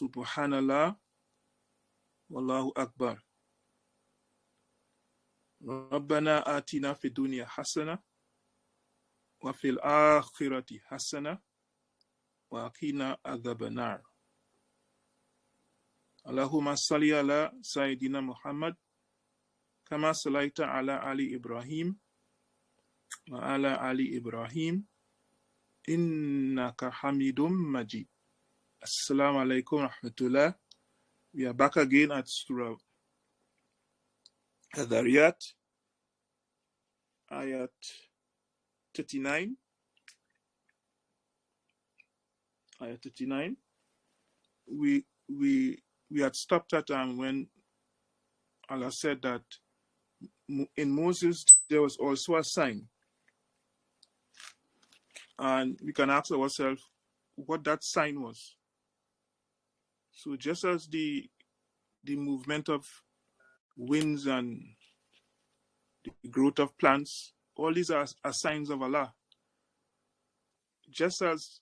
Subhanallah, Wallahu Akbar. Rabbana atina fi dunya hasana wa fil akhirati hasana wa qina adhabanar. Allahumma salli ala Sayyidina Muhammad kama salaita ala Ali Ibrahim wa ala Ali Ibrahim innaka hamidum majid. Assalamu alaikum rahmatullah. We are back again at Surah Adhariyat, ayat 39. Ayat 39. We had stopped at when Allah said that in Moses there was also a sign. And we can ask ourselves what that sign was. So just as the movement of winds and the growth of plants, all these are signs of Allah. Just as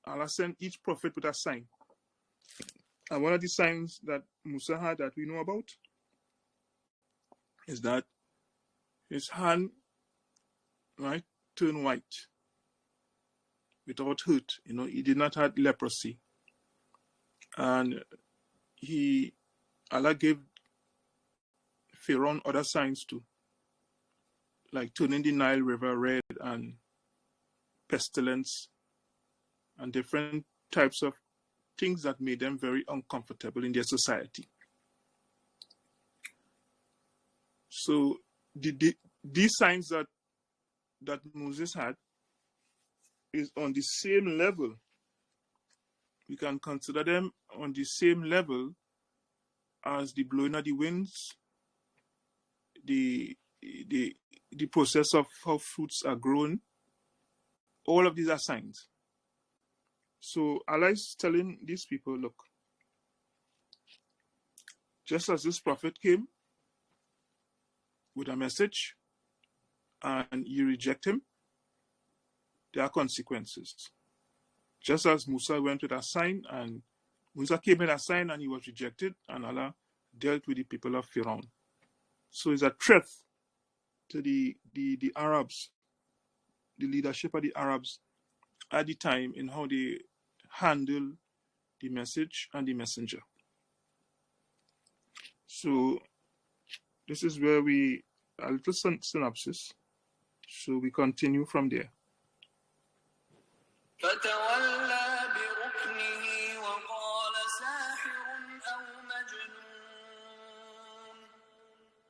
Allah sent each prophet with a sign. And one of the signs that Musa had that we know about is that his hand, right, turned white without hurt. He did not have leprosy. And Allah gave Pharaoh other signs too, like turning the Nile River red and pestilence and different types of things that made them very uncomfortable in their society. So these signs that Moses had is on the same level. We can consider them on the same level as the blowing of the winds, the process of how fruits are grown. All of these are signs. So Allah is telling these people, look, just as this prophet came with a message and you reject him, there are consequences. Just as Musa went with a sign and Musa came with a sign and he was rejected, and Allah dealt with the people of Pharaoh. So it's a threat to the Arabs, the leadership of the Arabs at the time in how they handle the message and the messenger. So this is where a little synopsis. So we continue from there.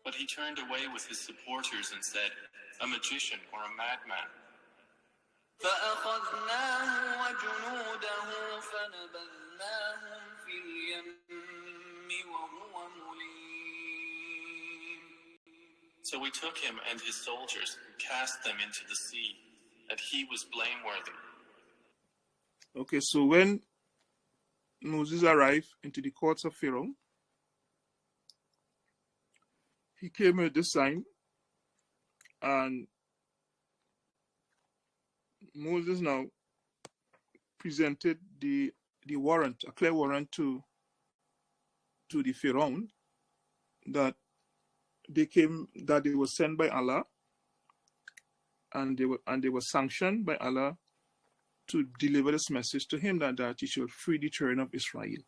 But he turned away with his supporters and said, a magician or a madman. So we took him and his soldiers and cast them into the sea, and he was blameworthy. Okay, so when Moses arrived into the courts of Pharaoh, he came with this sign, and Moses now presented the warrant, a clear warrant to the Pharaoh that they were sent by Allah, and they were sanctioned by Allah to deliver this message to him that he should free the children of Israel.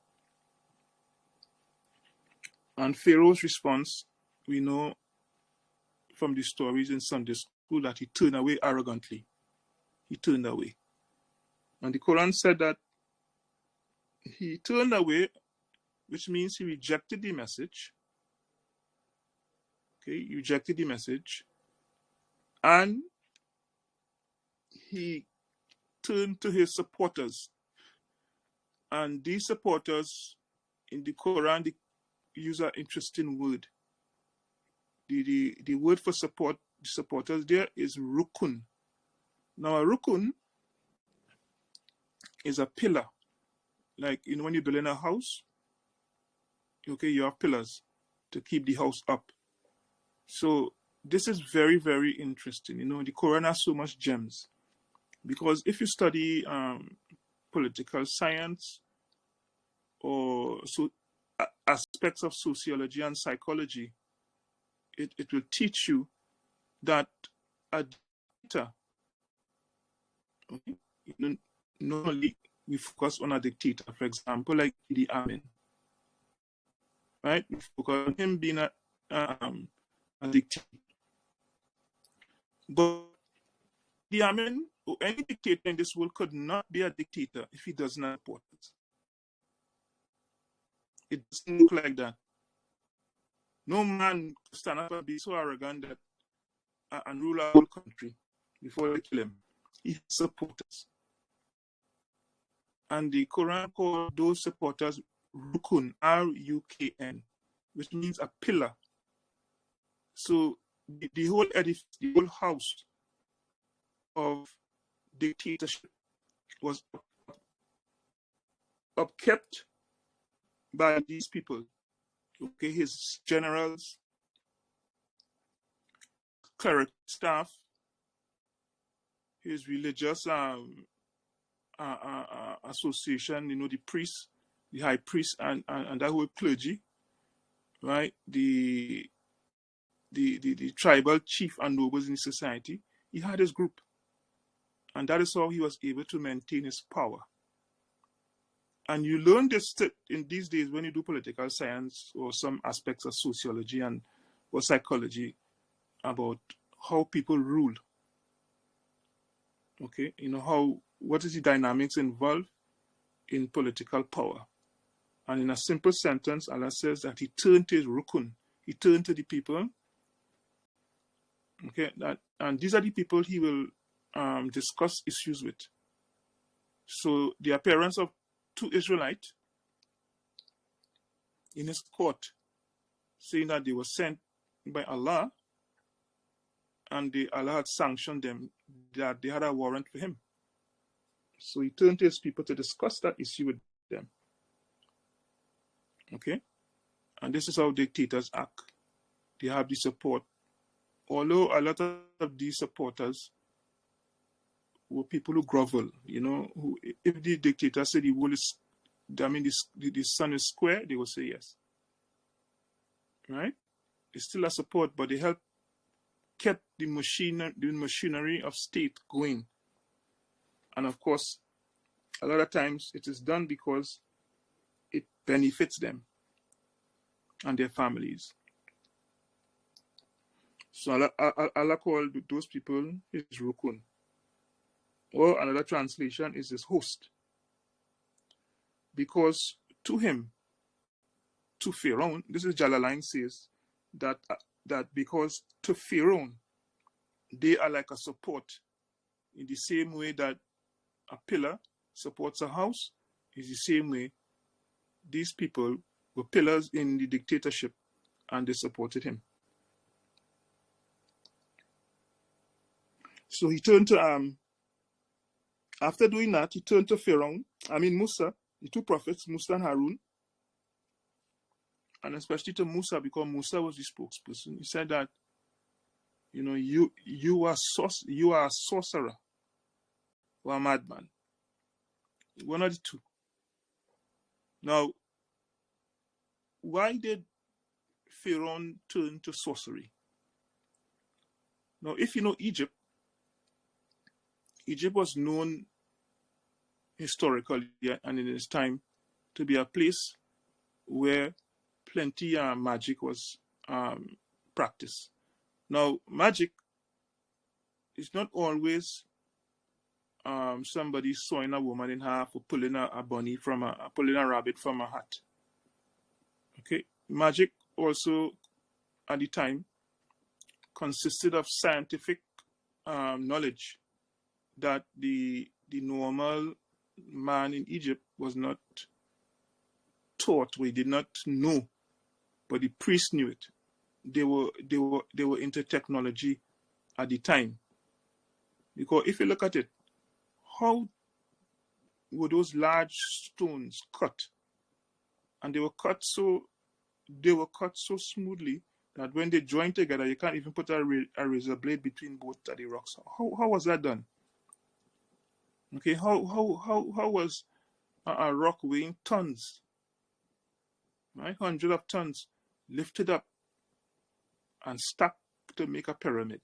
And Pharaoh's response, we know from the stories in Sunday school, that he turned away arrogantly. He turned away. And the Quran said that he turned away, which means he rejected the message. Okay, he rejected the message. And he turned to his supporters. And these supporters, in the Quran, they use an interesting word. The word for supporters there is rukun. Now, a rukun is a pillar. Like, when you're building a house, okay, you have pillars to keep the house up. So this is very, very interesting. The Quran has so much gems. Because if you study political science or so aspects of sociology and psychology, it will teach you that a dictator, okay, normally we focus on a dictator, for example, like Idi Amin, right? We focus on him being a dictator. But Idi Amin, or any dictator in this world, could not be a dictator if he does not support it. It doesn't look like that. No man stand up and be so arrogant that and rule a whole country before they kill him. He has supporters. And the Quran called those supporters Rukun, R-U-K-N, which means a pillar. So the whole edifice, the whole house of dictatorship was upkept by these people. Okay, his generals, cleric staff, his religious association, the priests, the high priest, and that whole clergy, right? The tribal chief and nobles in the society. He had his group, and that is how he was able to maintain his power. And you learn this in these days when you do political science or some aspects of sociology and or psychology about how people rule. Okay, what is the dynamics involved in political power? And in a simple sentence, Allah says that he turned to his rukun. He turned to the people. Okay, and these are the people he will discuss issues with. So the appearance of two Israelites in his court, saying that they were sent by Allah, and Allah had sanctioned them, that they had a warrant for him. So he turned to his people to discuss that issue with them. Okay? And this is how dictators act. They have the support. Although a lot of these supporters were people who grovel, who, if the dictator said the world is, the sun is square, they will say yes. Right? It's still a support, but they help kept the machinery of state going. And of course, a lot of times it is done because it benefits them and their families. So Allah called those people his rukun. Or another translation is his host. Because to him, to Pharaoh, this is Jalalain says, that because to Pharaoh, they are like a support in the same way that a pillar supports a house, is the same way these people were pillars in the dictatorship and they supported him. So he turned to, after doing that, he turned to Pharaoh, Musa, the two prophets, Musa and Harun, and especially to Musa, because Musa was the spokesperson. He said that, you are a sorcerer or a madman. One of the two. Now, why did Pharaoh turn to sorcery? Now, if you know Egypt was known historically and in its time to be a place where plenty of magic was practiced. Now, magic is not always somebody sawing a woman in half or pulling a bunny pulling a rabbit from a hat. Okay, magic also at the time consisted of scientific knowledge that the normal man in Egypt was not taught. We did not know, but the priests knew it. They were into technology at the time. Because if you look at it, how were those large stones cut? And they were cut so smoothly that when they join together, you can't even put a razor blade between both of the rocks. How was that done? Okay, how was a rock weighing tons right? Hundreds of tons lifted up and stacked to make a pyramid,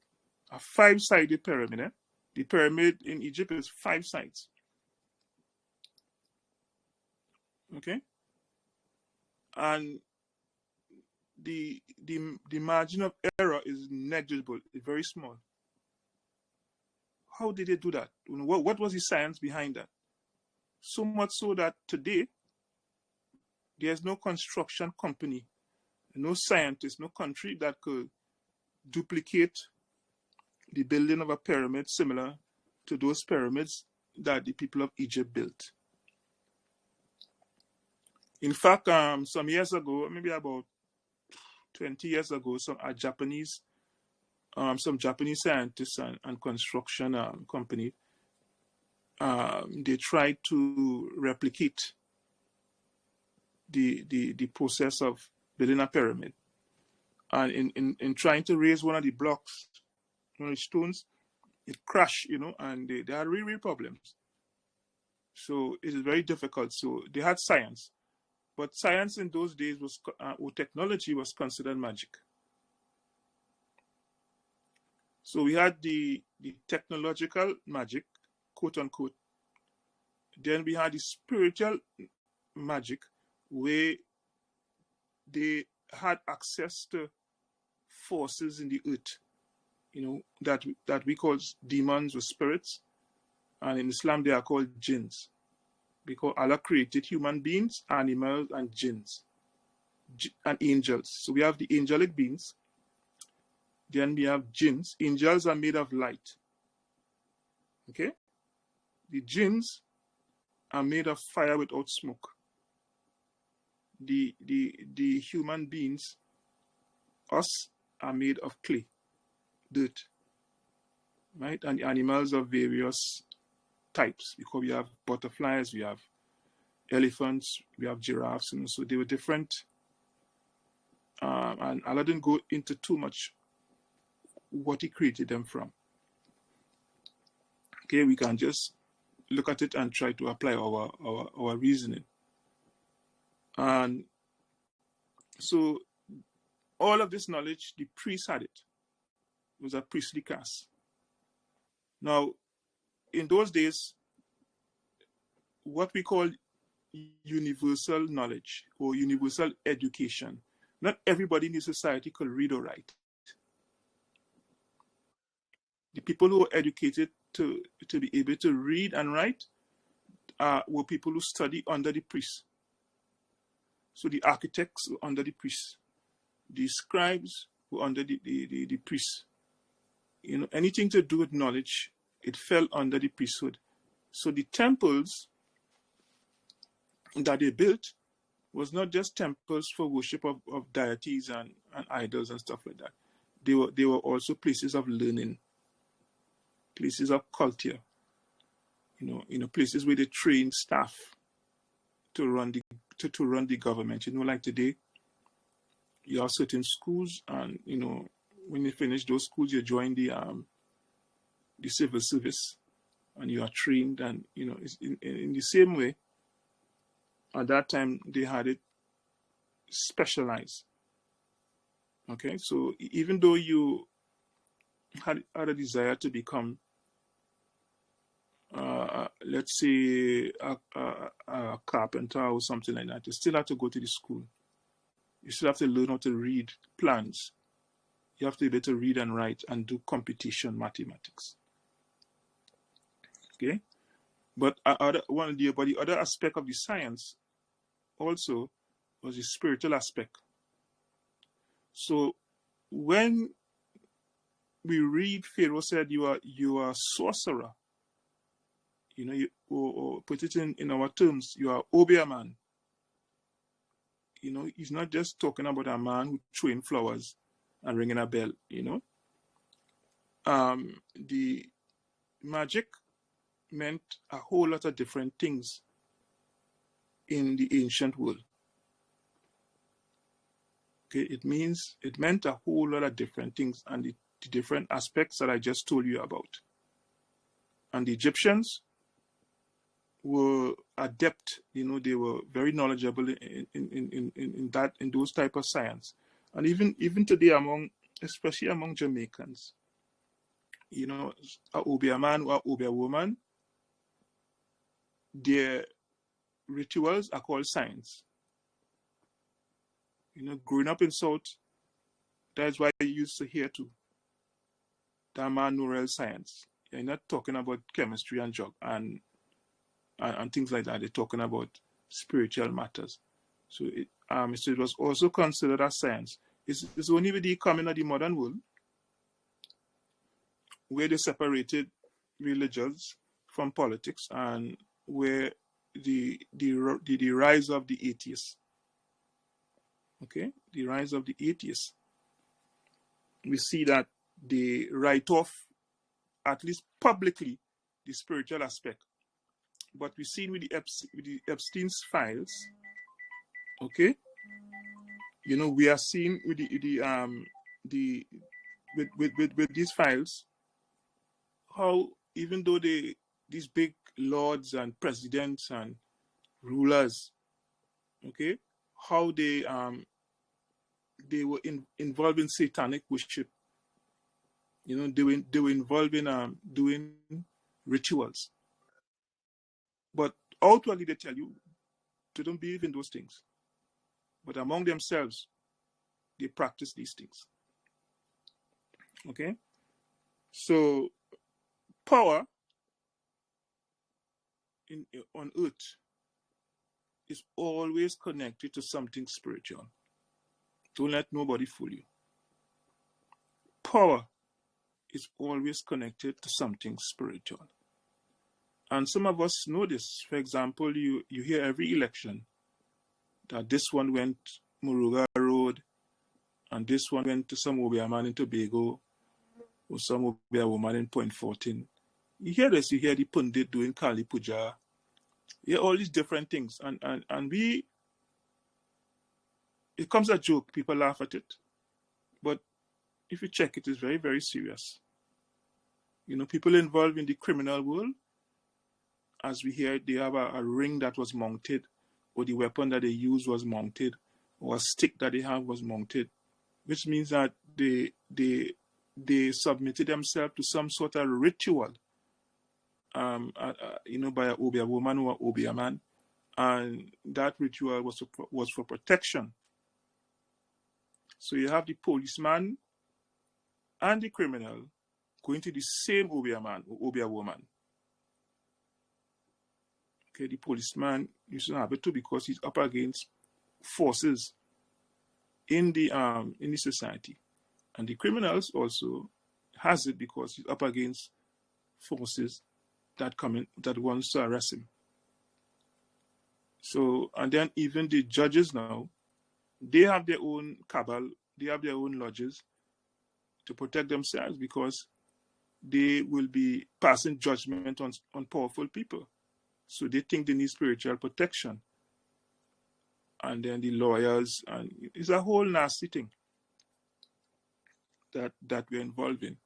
a 5-sided pyramid. Eh? The pyramid in Egypt is 5 sides. Okay, and the margin of error is negligible, it's very small. How did they do that? What was the science behind that? So much so that today there's no construction company, no scientist, no country that could duplicate the building of a pyramid similar to those pyramids that the people of Egypt built. In fact, some years ago, maybe about 20 years ago, some Japanese scientists and construction company, they tried to replicate the process of building a pyramid. And in trying to raise one of the blocks, one of the stones, it crashed, and they had real problems. So it is very difficult. So they had science. But science in those days or technology was considered magic. So we had the technological magic, quote unquote. Then we had the spiritual magic, where they had access to forces in the earth, that we call demons or spirits. And in Islam, they are called jinns, because Allah created human beings, animals, and jinns, and angels. So we have the angelic beings. Then we have jinns. Angels are made of light. Okay? The jinns are made of fire without smoke. The human beings, us, are made of clay, dirt. Right? And the animals of various types, because we have butterflies, we have elephants, we have giraffes, so they were different. And Allah didn't go into too much what he created them from. Okay, we can just look at it and try to apply our reasoning. And so all of this knowledge, the priests had it. It was a priestly caste. Now, in those days, what we call universal knowledge or universal education, not everybody in the society could read or write. The people who were educated to be able to read and write were people who studied under the priests. So the architects were under the priests. The scribes were under the priests. Anything to do with knowledge, it fell under the priesthood. So the temples that they built was not just temples for worship of deities and idols and stuff like that. They were also places of learning, places of culture, places where they train staff to run the government. Like today, you have certain schools, and when you finish those schools, you join the civil service, and you are trained, and it's in the same way. At that time, they had it specialized. Okay, so even though you had a desire to become, let's say, a carpenter or something like that, you still have to go to the school. You still have to learn how to read plans. You have to be able to read and write and do computation mathematics. Okay, but the other aspect of the science also was the spiritual aspect. So when we read, Pharaoh said, "You are a sorcerer." Or put it in our terms, you are Obia man. He's not just talking about a man who throwing flowers and ringing a bell. The magic meant a whole lot of different things in the ancient world. Okay, it meant a whole lot of different things, and the different aspects that I just told you about. And the Egyptians were adept. They were very knowledgeable in those type of science, and even today, especially among Jamaicans, a Obia man or a Obia woman, their rituals are called science. Growing up in South, that's why you used to hear too. That man no real science. You're not talking about chemistry and drug and things like that. They're talking about spiritual matters. So it was also considered as science. It's only with the coming of the modern world where they separated religions from politics, and where the rise of the atheists. Okay, the rise of the atheists. We see that they write off, at least publicly, the spiritual aspect. But we see with the Epstein's files, okay, we are seeing with with these files how, even though these big lords and presidents and rulers, okay, how they were involved in satanic worship. They were involved in doing rituals. But outwardly they tell you they don't believe in those things. But among themselves, they practice these things. Okay? So power on earth is always connected to something spiritual. Don't let nobody fool you. Power is always connected to something spiritual. And some of us know this. For example, you hear every election that this one went Muruga Road, and this one went to some Obia man in Tobago, or some Obia woman in Point 14. You hear this, you hear the pundit doing Kali Puja. You hear all these different things. And it comes a joke, people laugh at it. But if you check, it is very, very serious. People involved in the criminal world, as we hear, they have a ring that was mounted, or the weapon that they used was mounted, or a stick that they have was mounted, which means that they submitted themselves to some sort of ritual, by an Obia woman or Obia man, and that ritual was for protection. So you have the policeman and the criminal going to the same Obia man or Obia woman. Okay, the policeman used to have it too because he's up against forces in the society, and the criminals also has it because he's up against forces that wants to arrest him. So, and then even the judges now, they have their own cabal, they have their own lodges to protect themselves, because they will be passing judgment on powerful people. So they think they need spiritual protection. And then the lawyers, and it's a whole nasty thing that we're involved in.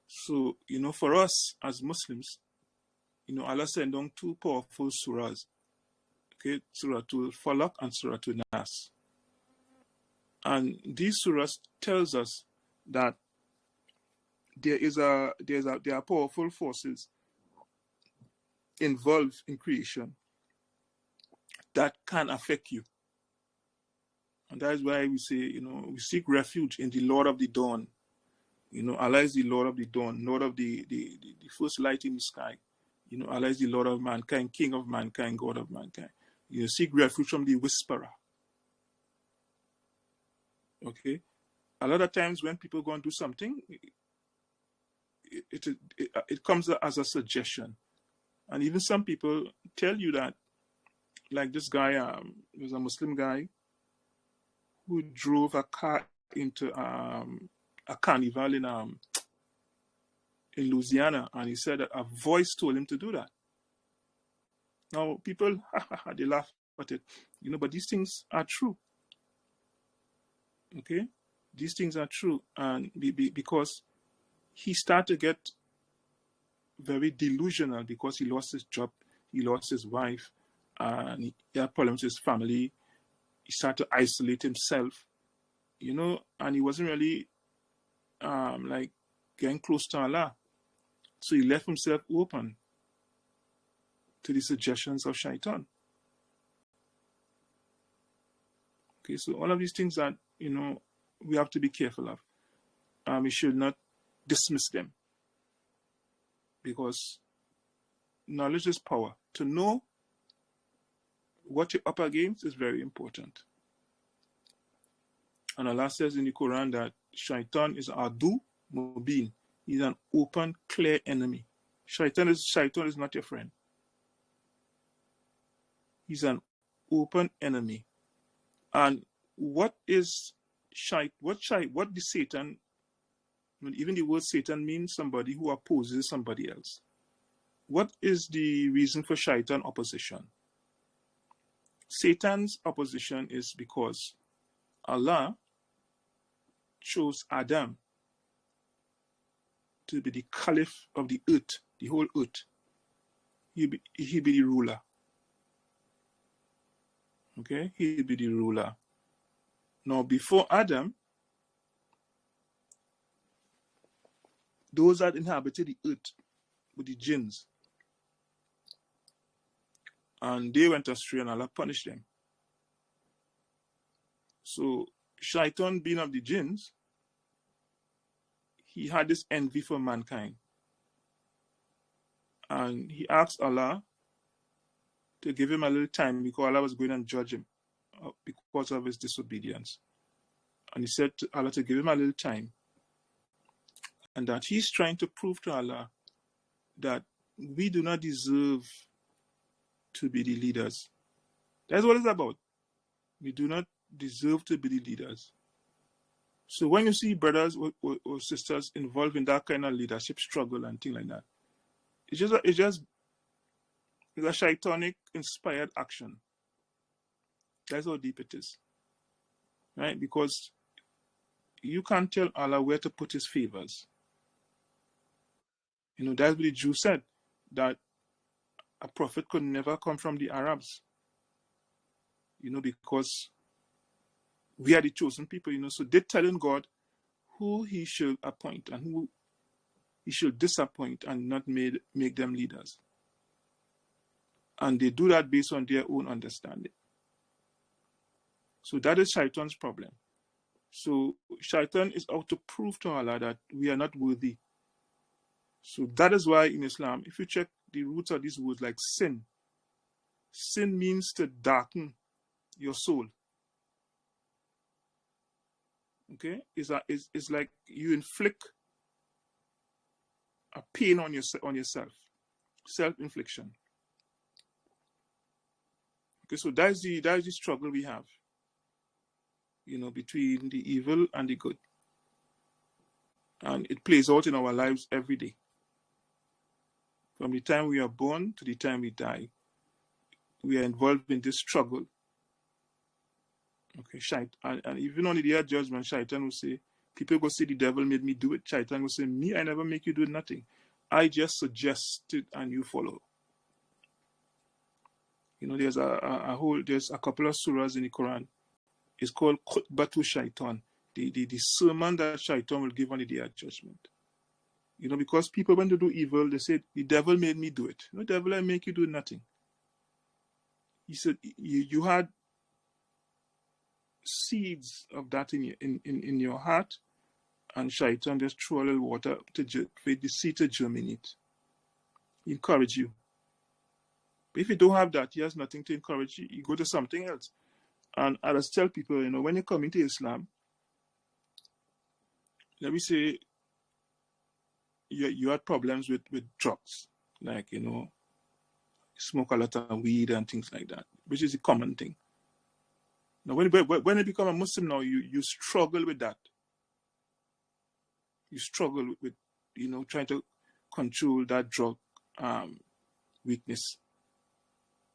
So, for us as Muslims, Allah sent down two powerful surahs. Okay, Suratul Falaq and Suratul Nas. And these surahs tells us that there are powerful forces involved in creation that can affect you. And that is why we say, we seek refuge in the Lord of the dawn. Allah is the Lord of the dawn, Lord of the first light in the sky. Allah is the Lord of mankind, King of mankind, God of mankind. Seek refuge from the whisperer. Okay? A lot of times when people go and do something, it comes as a suggestion. And even some people tell you that, like this guy, he was a Muslim guy who drove a car into a carnival in Louisiana, and he said that a voice told him to do that. Now people, they laugh at it, but these things are true. Okay, these things are true, and because he started to get very delusional because he lost his job. he lost his wife, and he had problems with his family. He started to isolate himself, and he wasn't really like getting close to Allah. So he left himself open to the suggestions of Shaitan. Okay, so all of these things that, we have to be careful of. We should not dismiss them, because knowledge is power. To know what you're up against is very important. And Allah says in the Quran that Shaitan is Adu Mubin. He's an open, clear enemy. Shaitan is not your friend. He's an open enemy. And what is what the Satan, even the word Satan means somebody who opposes somebody else. What is the reason for Shaitan opposition? Satan's opposition is because Allah chose Adam to be the caliph of the earth, the whole earth. He be the ruler. Okay, he'll be the ruler. Now, before Adam, those that inhabited the earth were the jinns. And they went astray and Allah punished them. So, Shaitan, being of the jinns, he had this envy for mankind. And he asked Allah to give him a little time, because Allah was going to judge him because of his disobedience. And he said to Allah to give him a little time, and that he's trying to prove to Allah that we do not deserve to be the leaders. That's what it's about. We do not deserve to be the leaders. So when you see brothers or sisters involved in that kind of leadership struggle and things like that, it's a shaitanic inspired action. That's how deep it is. Right? Because you can't tell Allah where to put his favors. That's what the Jew said, that a prophet could never come from the Arabs. Because we are the chosen people, so they're telling God who he should appoint and who he should disappoint and not make them leaders. And they do that based on their own understanding. So that is Shaitan's problem. So Shaitan is out to prove to Allah that we are not worthy. So that is why in Islam, if you check the roots of these words, like sin means to darken your soul. Okay? It's like you inflict a pain on yourself. Self-infliction. Okay, so that's the struggle we have, between the evil and the good. And it plays out in our lives every day. From the time we are born to the time we die, we are involved in this struggle. Okay, and even on the day of judgment, Shaitan will say, people go say the devil made me do it. Shaitan will say, me, I never make you do nothing. I just suggested and you follow. There's there's a couple of surahs in the Quran. It's called Khutbatu Shaitan, the sermon that Shaitan will give on the day of judgment. Because people, when they do evil, they say, the devil made me do it. No, devil, I make you do nothing. He said, you had seeds of that in your heart, and Shaitan just throw a little water for the seed to germinate. He encourage you. But if you don't have that, he has nothing to encourage you. You go to something else. And I just tell people, when you come into Islam, let me say, you had problems with drugs, like, smoke a lot of weed and things like that, which is a common thing. Now, when you become a Muslim now, you struggle with that. You struggle with, trying to control that drug weakness.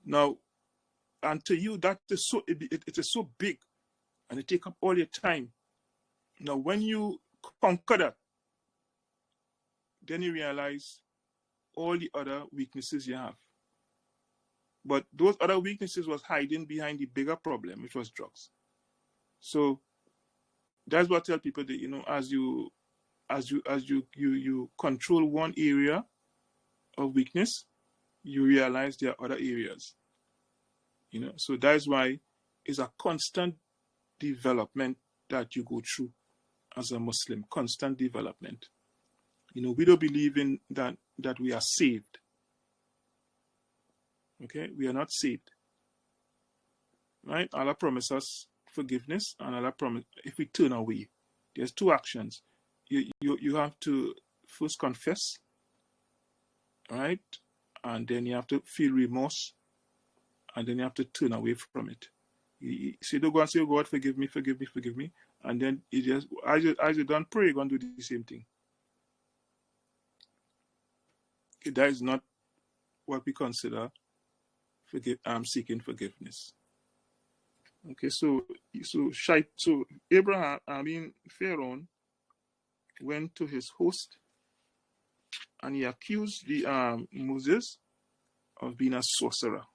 Now, and to you, that is it is so big, and it takes up all your time. Now, when you conquer that, then you realize all the other weaknesses you have. But those other weaknesses was hiding behind the bigger problem, which was drugs. So that's what I tell people that, you know, as you control one area of weakness, you realize there are other areas. You know, so that's why it's a constant development that you go through as a Muslim, constant development. You know, we don't believe in that we are saved. Okay, we are not saved. Right? Allah promises us forgiveness, and Allah promise if we turn away. There's two actions. You have to first confess, right? And then you have to feel remorse, and then you have to turn away from it. So you don't go and say, oh God, forgive me, forgive me, forgive me. And then you just, as you don't pray, you're going to do the same thing. That is not what we consider seeking forgiveness. Okay, so Pharaoh went to his host and he accused the Moses of being a sorcerer.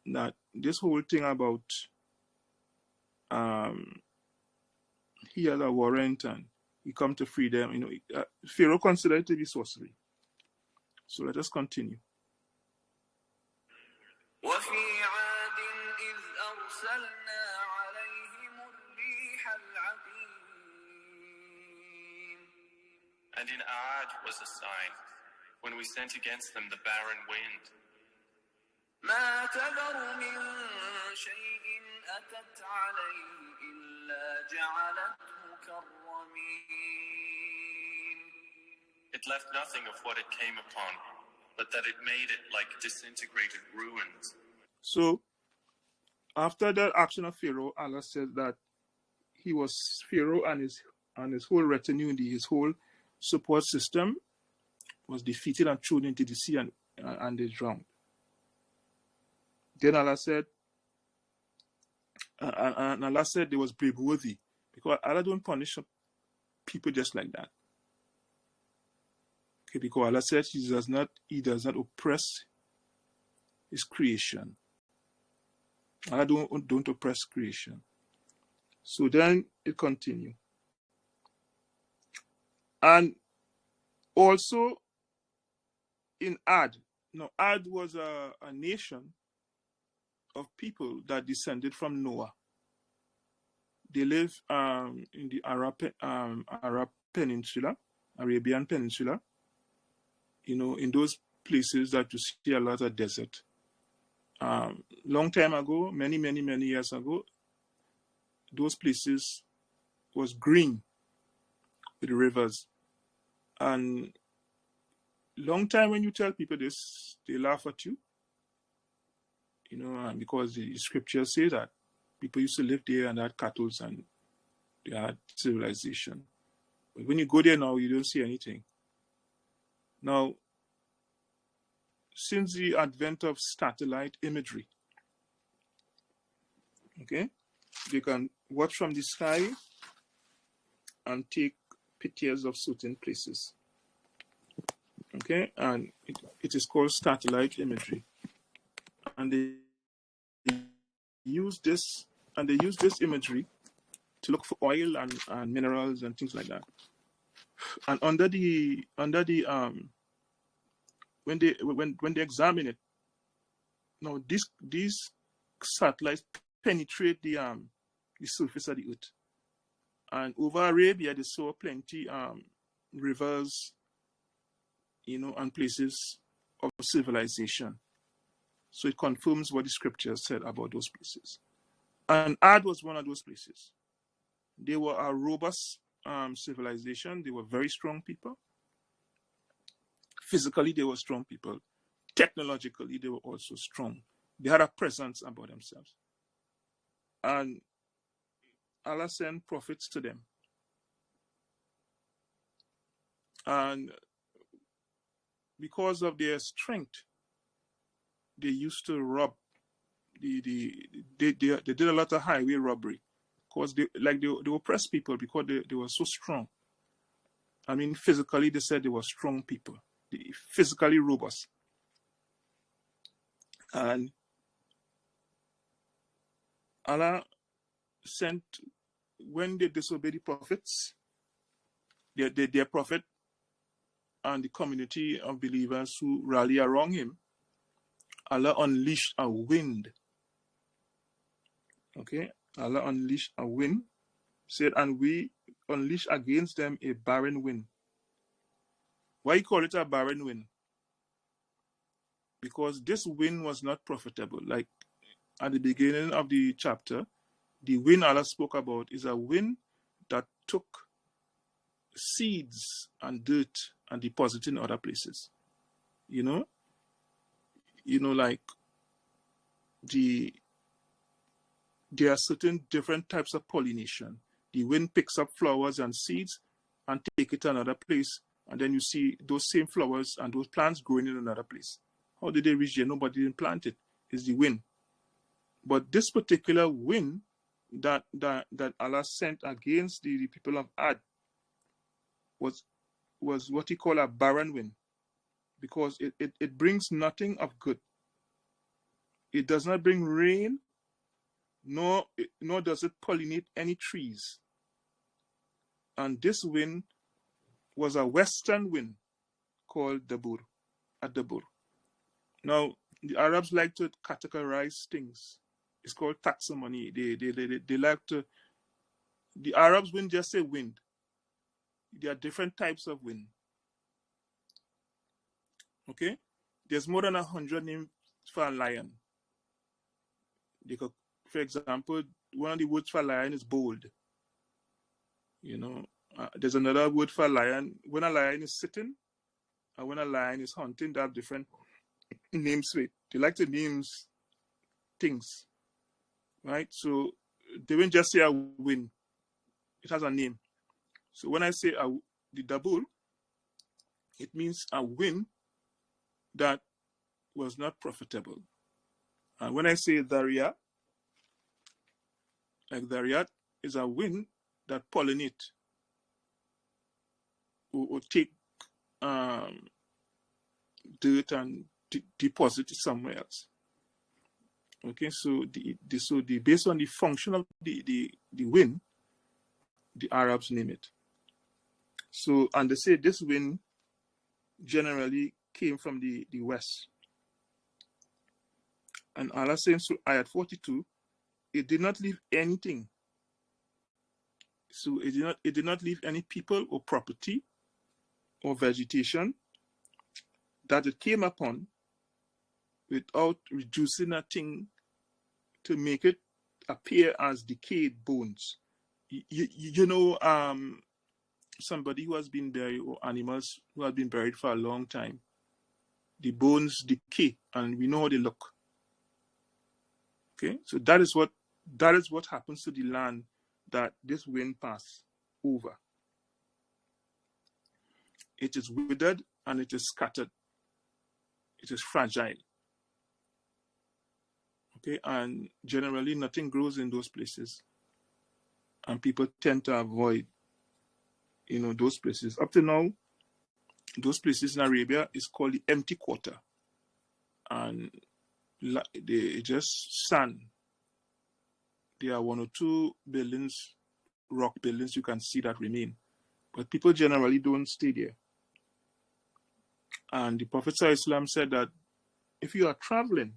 That this whole thing about he had a warrant and he come to free them, you know, Pharaoh considered it to be sorcery. So let us continue. And in Ad was a sign, when we sent against them the barren wind. ما تذر من شيء أتت عليه إلا جعلته كالرميم. It left nothing of what it came upon, but that it made it like disintegrated ruins. So, after that action of Pharaoh, Allah said that Pharaoh and his whole retinue, his whole support system was defeated and thrown into the sea and they drowned. Then Allah said, and Allah said they was blameworthy, because Allah don't punish people just like that. Okay, because Allah said He does not oppress His creation. Allah don't oppress creation. So then it continues. And also in Ad. Now Ad was a nation of people that descended from Noah. They live in the Arabian Peninsula. You know, in those places that you see a lot of desert. Long time ago, many years ago, those places was green with rivers. And long time when you tell people this, they laugh at you. You know, because the scriptures say that people used to live there and had cattle and they had civilization. But when you go there now, you don't see anything. Now, since the advent of satellite imagery, okay, they can watch from the sky and take pictures of certain places. Okay, and it is called satellite imagery. And they use this imagery to look for oil and minerals and things like that. And when they examine it, now these satellites penetrate the surface of the earth. And over Arabia, they saw plenty rivers, you know, and places of civilization. So it confirms what the scriptures said about those places. And Ad was one of those places. They were a robust civilization. They were very strong people. Physically, they were strong people. Technologically, they were also strong. They had a presence about themselves. And Allah sent prophets to them. And because of their strength, they used to rob. They did a lot of highway robbery, because they oppressed people because they were so strong. I mean, physically, they said they were strong people, physically robust. And Allah sent, when they disobey the prophets, their prophet and the community of believers who rally around him, Allah unleashed a wind. Okay, Allah unleashed a wind, said, and we unleashed against them a barren wind. Why you call it a barren wind? Because this wind was not profitable. Like at the beginning of the chapter, the wind Allah spoke about is a wind that took seeds and dirt and deposited in other places. Like there are certain different types of pollination. The wind picks up flowers and seeds and take it to another place, and then you see those same flowers and those plants growing in another place. How did they reach there? Nobody didn't plant it. It's the wind. But this particular wind that Allah sent against the people of Ad was what he called a barren wind, because it brings nothing of good. It does not bring rain, nor does it pollinate any trees. And this wind was a western wind called Dabur, Ad-Dabur. Now, the Arabs like to categorize things. It's called taxonomy. They like to. The Arabs wouldn't just say wind. There are different types of wind. Okay? There's more than 100 names for a lion. For example, one of the words for lion is bold. There's another word for lion. When a lion is sitting and when a lion is hunting, they have different names for it. They like to name things, right? So they won't just say a wind. It has a name. So when I say the Dabur, it means a wind that was not profitable. And when I say Dhariyat, like Dhariyat is a wind that pollinate or take dirt and deposit it somewhere else. Okay, so based on the function of the wind, the Arabs name it. So, and they say this wind generally came from the west. And Allah says through Ayat 42, it did not leave anything. So it did not leave any people or property or vegetation that it came upon without reducing a thing to make it appear as decayed bones. Somebody who has been buried, or animals who have been buried for a long time, the bones decay, and we know how they look. Okay, so that is what happens to the land that this wind passes over. It is withered and it is scattered. It is fragile. Okay, and generally nothing grows in those places, and people tend to avoid those places. Up to now, those places in Arabia is called the empty quarter, and they just sand. There are one or two buildings, rock buildings you can see that remain, but people generally don't stay there. And the Prophet ﷺ said that if you are traveling,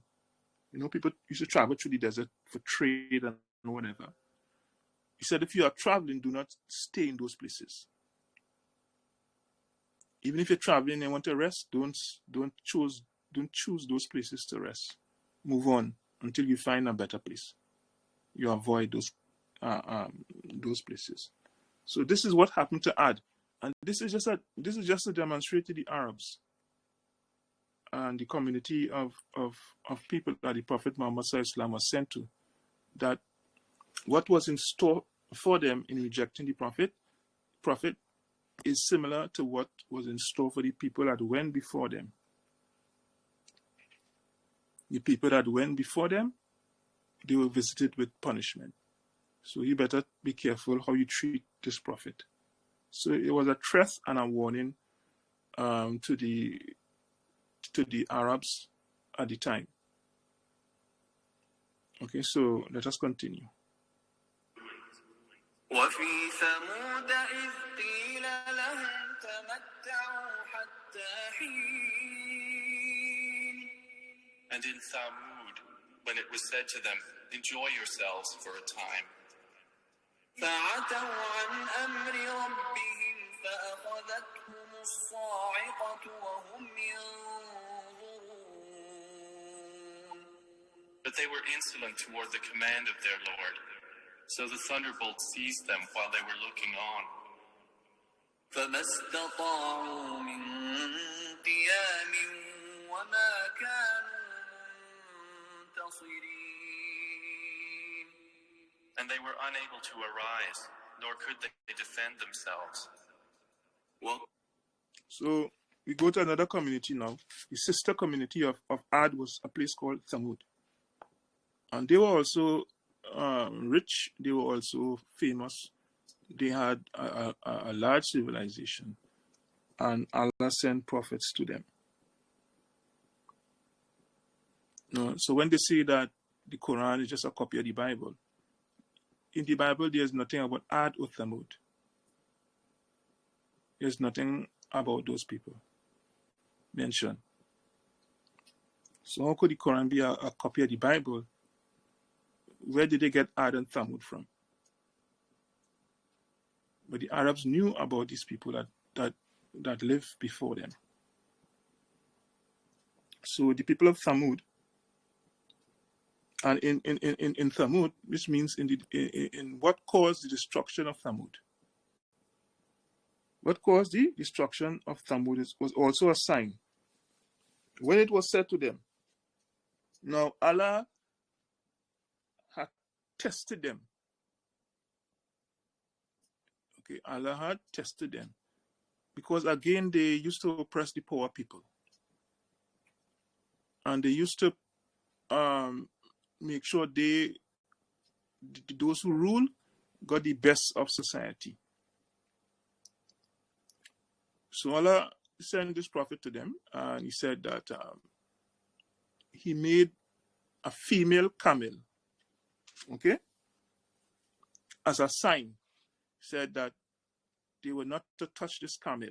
people used to travel through the desert for trade and whatever. He said, if you are traveling, do not stay in those places. Even if you're traveling and want to rest, don't choose those places to rest. Move on until you find a better place. You avoid those places. So this is what happened to Ad, and this is just to demonstrate to the Arabs and the community of people that the Prophet Muhammad ﷺ was sent to, that what was in store for them in rejecting the prophet is similar to what was in store for the people that went before them. The people that went before them, they were visited with punishment. So you better be careful how you treat this prophet. So it was a threat and a warning to the Arabs at the time. Okay, so let us continue. وفي ثمود إذ قيل لهم تمتعوا حتى حين. And in Thamud, when it was said to them, enjoy yourselves for a time. فعتوا عن أمر ربهم فأخذتهم الصاعقة وهم ينظرون. But they were insolent toward the command of their Lord. So the thunderbolt seized them while they were looking on. فما استطاعوا من قيام وما كانوا منتصرين. And they were unable to arise, nor could they defend themselves. So we go to another community now. The sister community of Ad was a place called Thamud. And they were also rich, they were also famous. They had a large civilization, and Allah sent prophets to them. So when they say that the Quran is just a copy of the Bible, in the Bible there's nothing about Ad or Thamud. There's nothing about those people mentioned. So how could the Quran be a copy of the Bible? Where did they get Ad and Thamud from? But the Arabs knew about these people that lived before them. So the people of Thamud, and in Thamud, which means in what caused the destruction of Thamud. What caused the destruction of Thamud was also a sign. When it was said to them, now Allah had tested them. Okay, Allah had tested them. Because again, they used to oppress the poor people. And they used to make sure those who rule got the best of society. So Allah sent this prophet to them, and he said that he made a female camel, okay, as a sign. He said that they were not to touch this camel.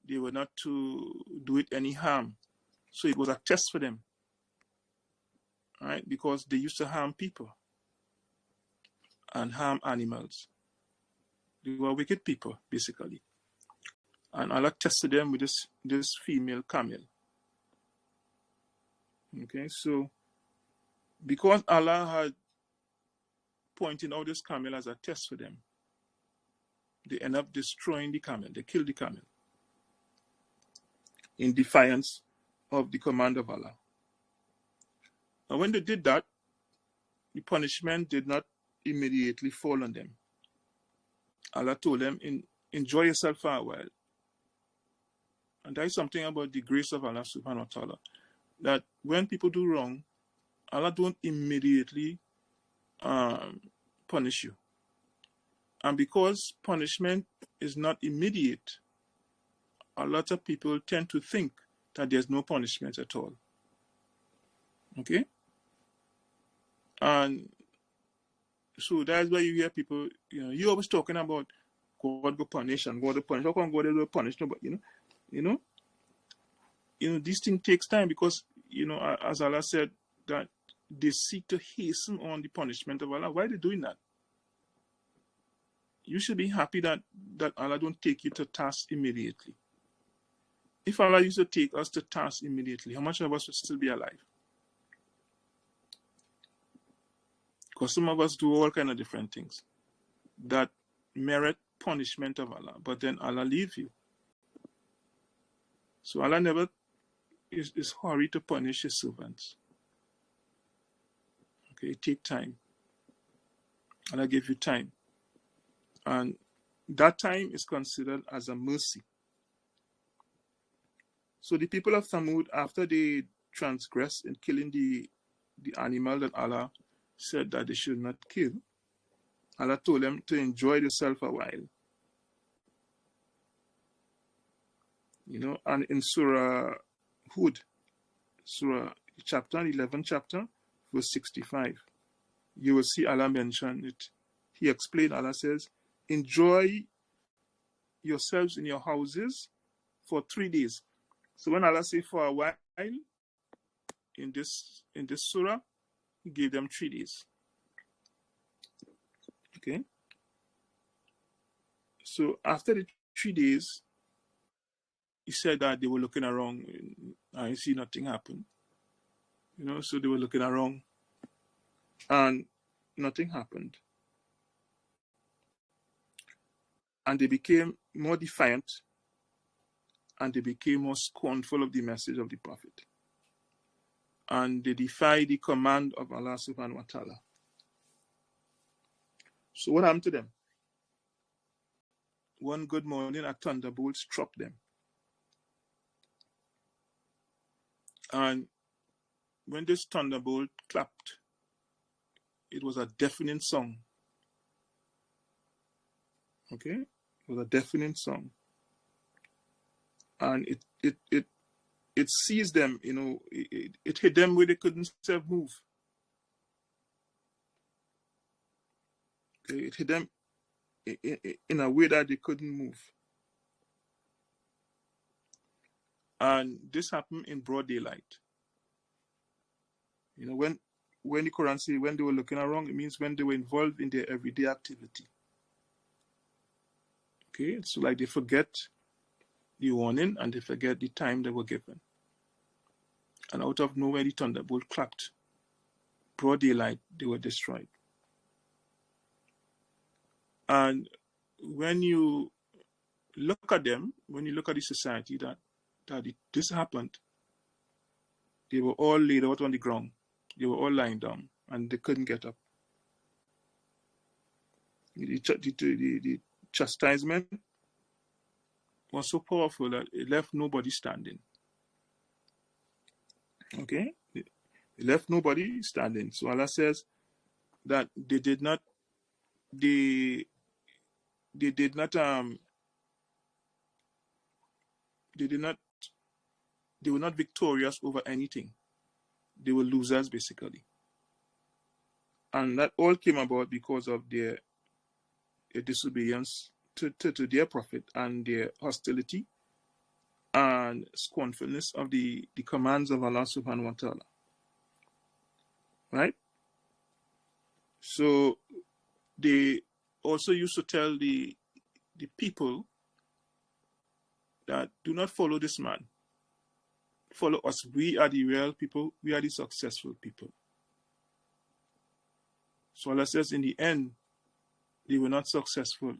They were not to do it any harm. So it was a test for them, right? Because they used to harm people and harm animals. They were wicked people, basically. And Allah tested them with this female camel. Okay, so because Allah had pointed out this camel as a test for them, they end up destroying the camel. They killed the camel in defiance of the command of Allah. And when they did that, the punishment did not immediately fall on them. Allah told them, enjoy yourself for a while. And that is something about the grace of Allah subhanahu wa ta'ala, that when people do wrong, Allah don't immediately punish you. And because punishment is not immediate, a lot of people tend to think that there's no punishment at all. Okay? And so that's why you hear people, you're always talking about God will punish and God will punish. How come God will punish? No, but these things takes time because, as Allah said, that they seek to hasten on the punishment of Allah. Why are they doing that? You should be happy that Allah don't take you to task immediately. If Allah used to take us to task immediately, how much of us would still be alive? Because some of us do all kind of different things that merit punishment of Allah, but then Allah leave you. So Allah never is hurried to punish his servants. Okay, take time. Allah give you time. And that time is considered as a mercy. So the people of Thamud, after they transgressed in killing the animal that Allah said that they should not kill, Allah told them to enjoy themselves a while. And in Surah Hud, Surah chapter 11, chapter verse 65. You will see Allah mention it. He explained, Allah says, enjoy yourselves in your houses for 3 days. So when Allah says for a while in this surah, he gave them 3 days. Okay. So after the 3 days, he said that they were looking around and I see nothing happen. So they were looking around and nothing happened. And they became more defiant and they became more scornful of the message of the Prophet. And they defied the command of Allah subhanahu wa ta'ala. So what happened to them? One good morning, a thunderbolt struck them. And when this thunderbolt clapped, it was a deafening sound. Okay? It was a deafening sound. And it seized them, it hit them where they couldn't self-move. Okay? It hit them in a way that they couldn't move. And this happened in broad daylight. When the Quran says when they were looking around, it means when they were involved in their everyday activity. Okay, so like they forget the warning and they forget the time they were given. And out of nowhere, the thunderbolt clapped. Broad daylight, they were destroyed. And when you look at them, when you look at the society that this happened, they were all laid out on the ground. They were all lying down and they couldn't get up. The chastisement was so powerful that it left nobody standing. Okay? It left nobody standing. So Allah says that they were not victorious over anything. They were losers, basically. And that all came about because of their disobedience to their Prophet and their hostility and scornfulness of the commands of Allah subhanahu wa ta'ala. Right? So they also used to tell the people that do not follow this man. Follow us. We are the real people. We are the successful people. So Allah says in the end, they were not successful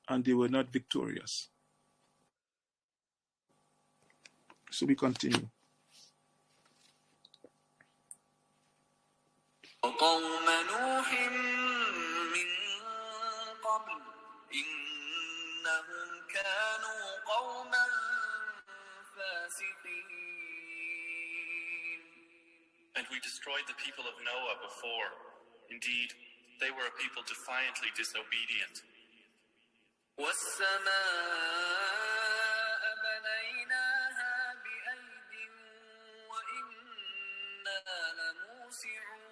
and they were not victorious. So we continue. وقوم نوح من قبل إنهم كانوا قوما فاسقين. And we destroyed the people of Noah before. Indeed, they were a people defiantly disobedient. والسماء بنيناها بأيد وإنا لموسعون.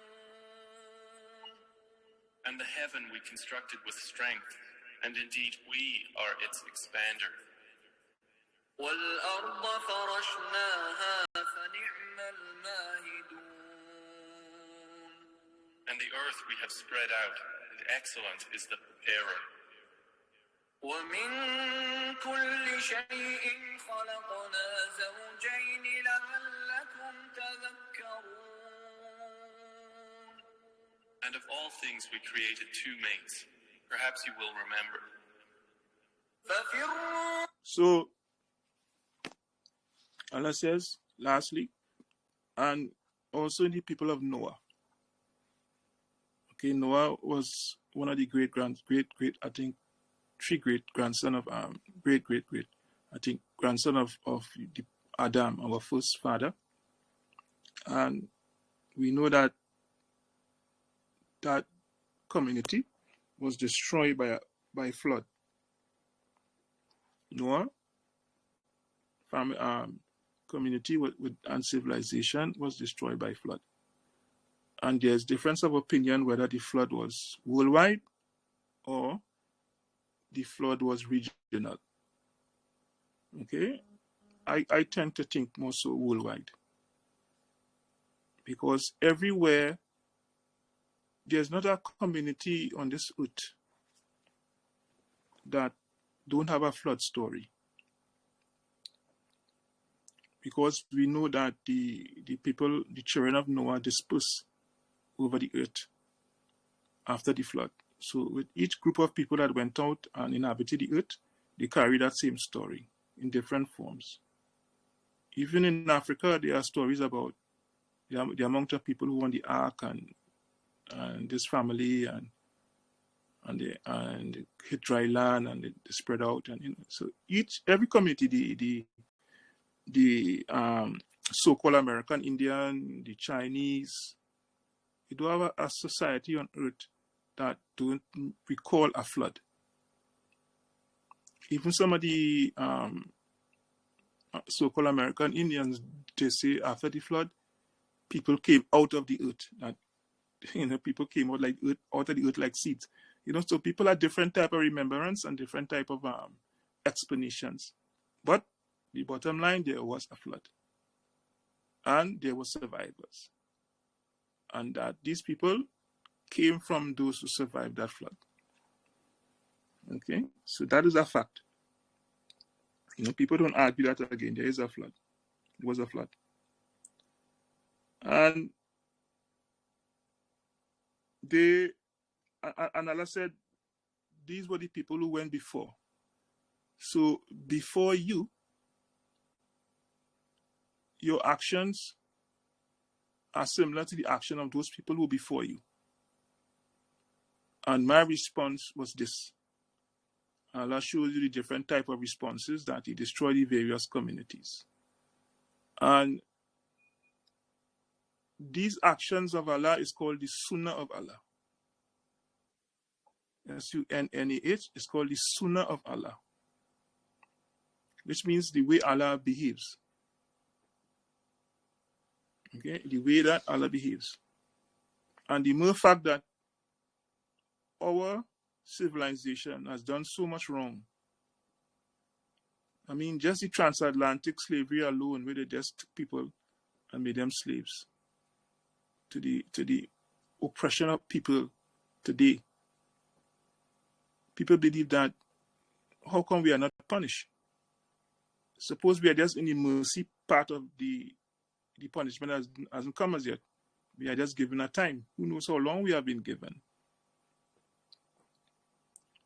And the heaven we constructed with strength, and indeed we are its expander. وَالْأَرْضَ فَرَشْنَاهَا فَنِعْمَ الْمَاهِدُونَ. And the earth we have spread out, and excellent is the preparer. وَمِن كُلِّ شَيْءٍ خَلَقْنَا زَوْجَيْنِ لَعَلَّكُمْ تَذَكَّرُونَ. And of all things we created two mates. Perhaps you will remember. So, Allah says, lastly, and also the people of Noah. Okay, Noah was one of the I think, three great-grandson of, grandson of Adam, our first father. And we know that community was destroyed by flood. Noah, family, community and civilization was destroyed by flood. And there's difference of opinion whether the flood was worldwide or the flood was regional. Okay? I tend to think more so worldwide. Because everywhere, there's not a community on this earth that don't have a flood story. Because we know that the people, the children of Noah, dispersed over the earth after the flood. So with each group of people that went out and inhabited the earth, they carry that same story in different forms. Even in Africa, there are stories about the amount of people who were on the ark and this family and hit dry land and they spread out, and so every community, the so-called American Indian, the Chinese, you do have a society on earth that don't recall a flood. Even some of the so-called American Indians, they say after the flood, people came out of the earth. That people came out out of the earth like seeds. So people have different type of remembrance and different type of explanations. But the bottom line, there was a flood, and there were survivors, and that these people came from those who survived that flood. Okay, so that is a fact. People don't argue that again. There is a flood. It was a flood. And Allah said, these were the people who went before. So before you, your actions are similar to the action of those people who were before you. And my response was this. Allah shows you the different type of responses that He destroyed the various communities. And these actions of Allah is called the Sunnah of Allah. S-U-N-N-A-H is called the Sunnah of Allah, which means the way Allah behaves. Okay, the way that Allah behaves. And the mere fact that our civilization has done so much wrong. I mean, just the transatlantic slavery alone, where they just took people and made them slaves, to the oppression of people today. People believe that, how come we are not punished? Suppose we are just in the mercy part of the punishment hasn't come as yet. We are just given a time. Who knows how long we have been given?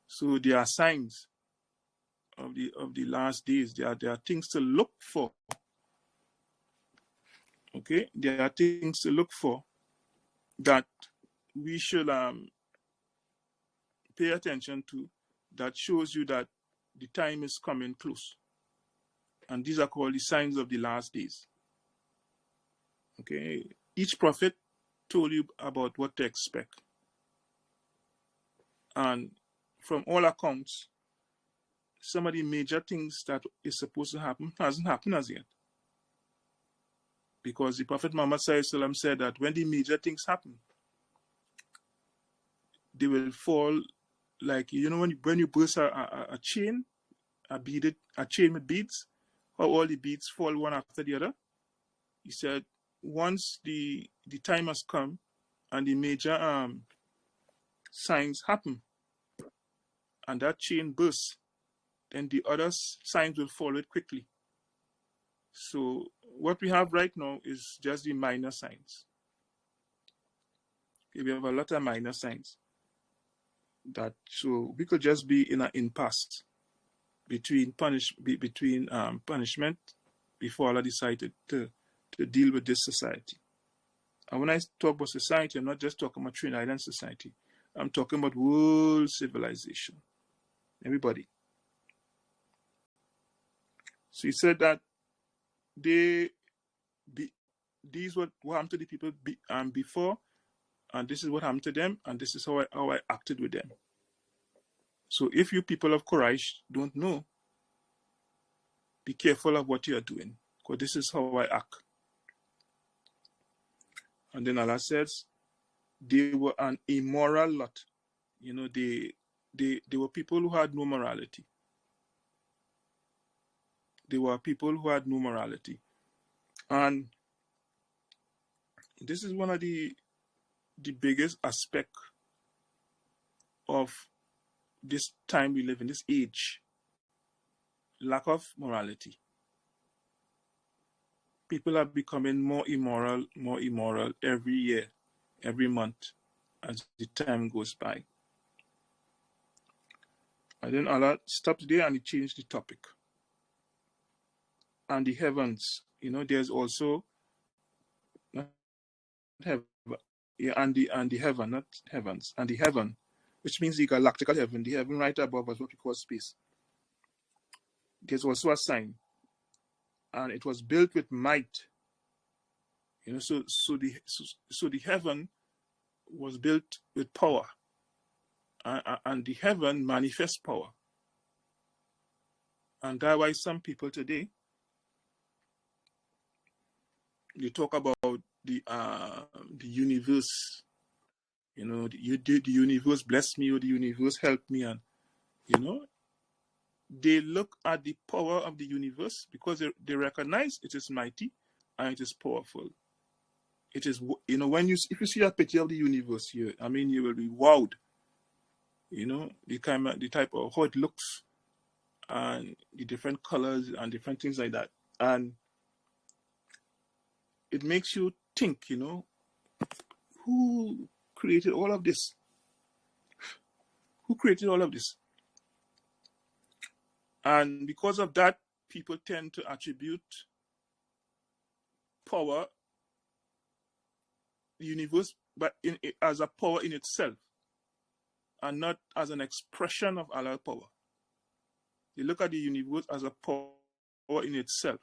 So there are signs of the last days. There are things to look for. Okay, there are things to look for that we should pay attention to, that shows you that the time is coming close. And these are called the signs of the last days. Okay, each prophet told you about what to expect. And from all accounts, some of the major things that is supposed to happen hasn't happened as yet. Because the Prophet Muhammad ﷺ said that when the major things happen, they will fall like, when you burst a chain, a chain with beads, how all the beads fall one after the other. He said, once the time has come and the major signs happen, and that chain bursts, then the other signs will follow it quickly. So what we have right now is just the minor signs. Okay, we have a lot of minor signs. So we could just be in an impasse between punishment before Allah decided to deal with this society. And when I talk about society, I'm not just talking about Trinidad Island society. I'm talking about world civilization. Everybody. So he said that these what happened to the people before, and this is what happened to them, and this is how I acted with them. So if you people of Quraysh don't know, be careful of what you are doing, because this is how I act. And then Allah says, they were an immoral lot. You know, they were people who had no morality. They were people who had no morality. And this is one of the biggest aspect of this time we live in, this age. Lack of morality. People are becoming more immoral every year, every month, as the time goes by. And then Allah stopped there and he changed the topic. And the heavens, you know, there's also heaven, yeah, and the heaven, not heavens, and the heaven, which means the galactical heaven, the heaven right above us, what we call space. There's also a sign, and it was built with might. You know, so the heaven was built with power, and the heaven manifests power, and that's why some people today they talk about the universe. You know, the universe bless me, or the universe help me, and you know, they look at the power of the universe because they recognize it is mighty and it is powerful. It is, you know, if you see a picture of the universe here, I mean, you will be wowed. You know, the type of how it looks, and the different colors and different things like that, and it makes you think. You know, who created all of this? Who created all of this? And because of that, people tend to attribute power, the universe, but as a power in itself, and not as an expression of Allah's power. They look at the universe as a power in itself,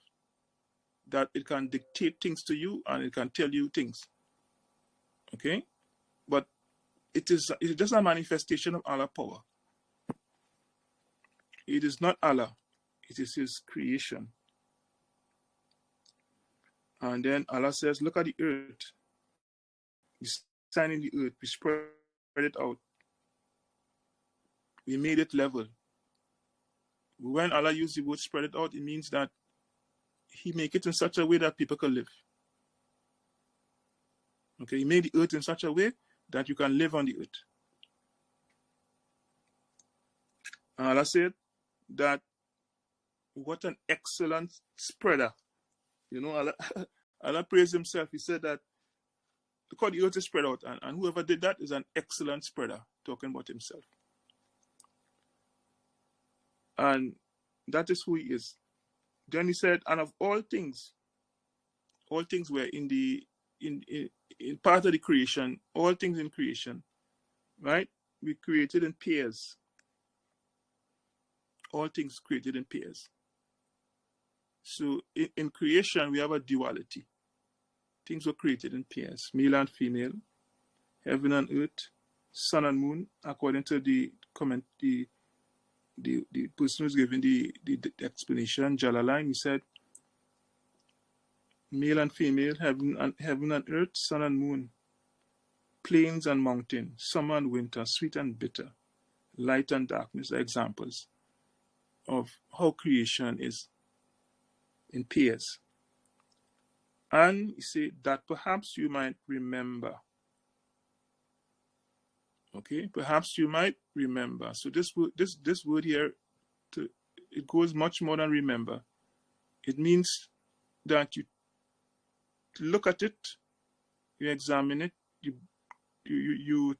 that it can dictate things to you and it can tell you things. Okay? But it is just a manifestation of Allah's power. It is not Allah. It is His creation. And then Allah says, look at the earth. He's signing the earth. We spread it out. We made it level. When Allah used the word spread it out, it means that He make it in such a way that people can live. Okay, He made the earth in such a way that you can live on the earth. And Allah said that what an excellent spreader. You know, Allah praised Himself. He said that look how the earth is spread out, and whoever did that is an excellent spreader, talking about Himself. And that is who He is. Then He said, and of all things were in part of the creation, all things in creation, right? We created in pairs. All things created in pairs. So in creation, we have a duality. Things were created in pairs, male and female, heaven and earth, sun and moon, according to the comment, the person who's giving the explanation, Jalalain, he said, male and female, heaven and earth, sun and moon, plains and mountain, summer and winter, sweet and bitter, light and darkness are examples of how creation is in pairs. And you say that perhaps you might remember. Okay, perhaps you might remember. So this word here, it goes much more than remember. It means that you look at it, you examine it, you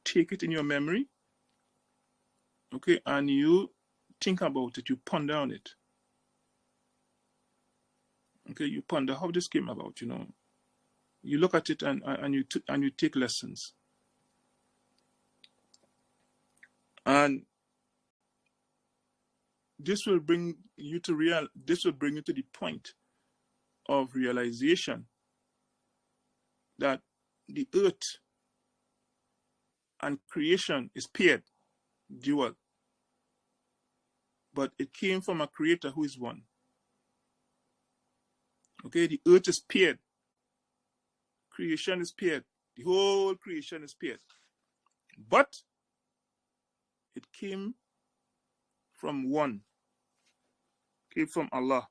take it in your memory, okay, and you think about it, you ponder on it. Okay, you ponder how this came about, you know. You look at it and you take lessons. And this will bring you to the point of realization that the earth and creation is paired, dual. But it came from a creator who is one. Okay, the earth is paired. Creation is paired. The whole creation is paired. But it came from one, came from Allah.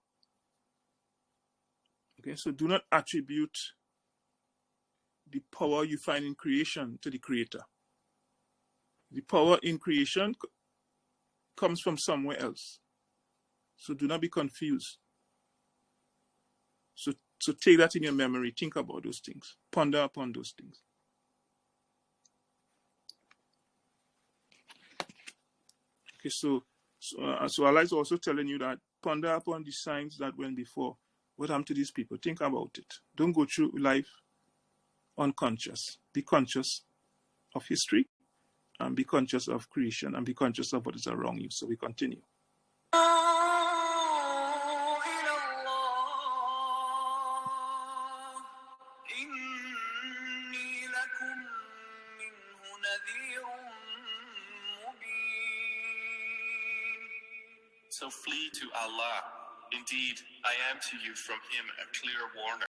Okay, so do not attribute the power you find in creation to the Creator. The power in creation comes from somewhere else. So do not be confused. So take that in your memory. Think about those things. Ponder upon those things. Okay, so Allah is also telling you that ponder upon the signs that went before. What happened to these people? Think about it. Don't go through life unconscious. Be conscious of history and be conscious of creation and be conscious of what is around you. So we continue. So flee to Allah. Indeed, I am to you from Him a clear warner.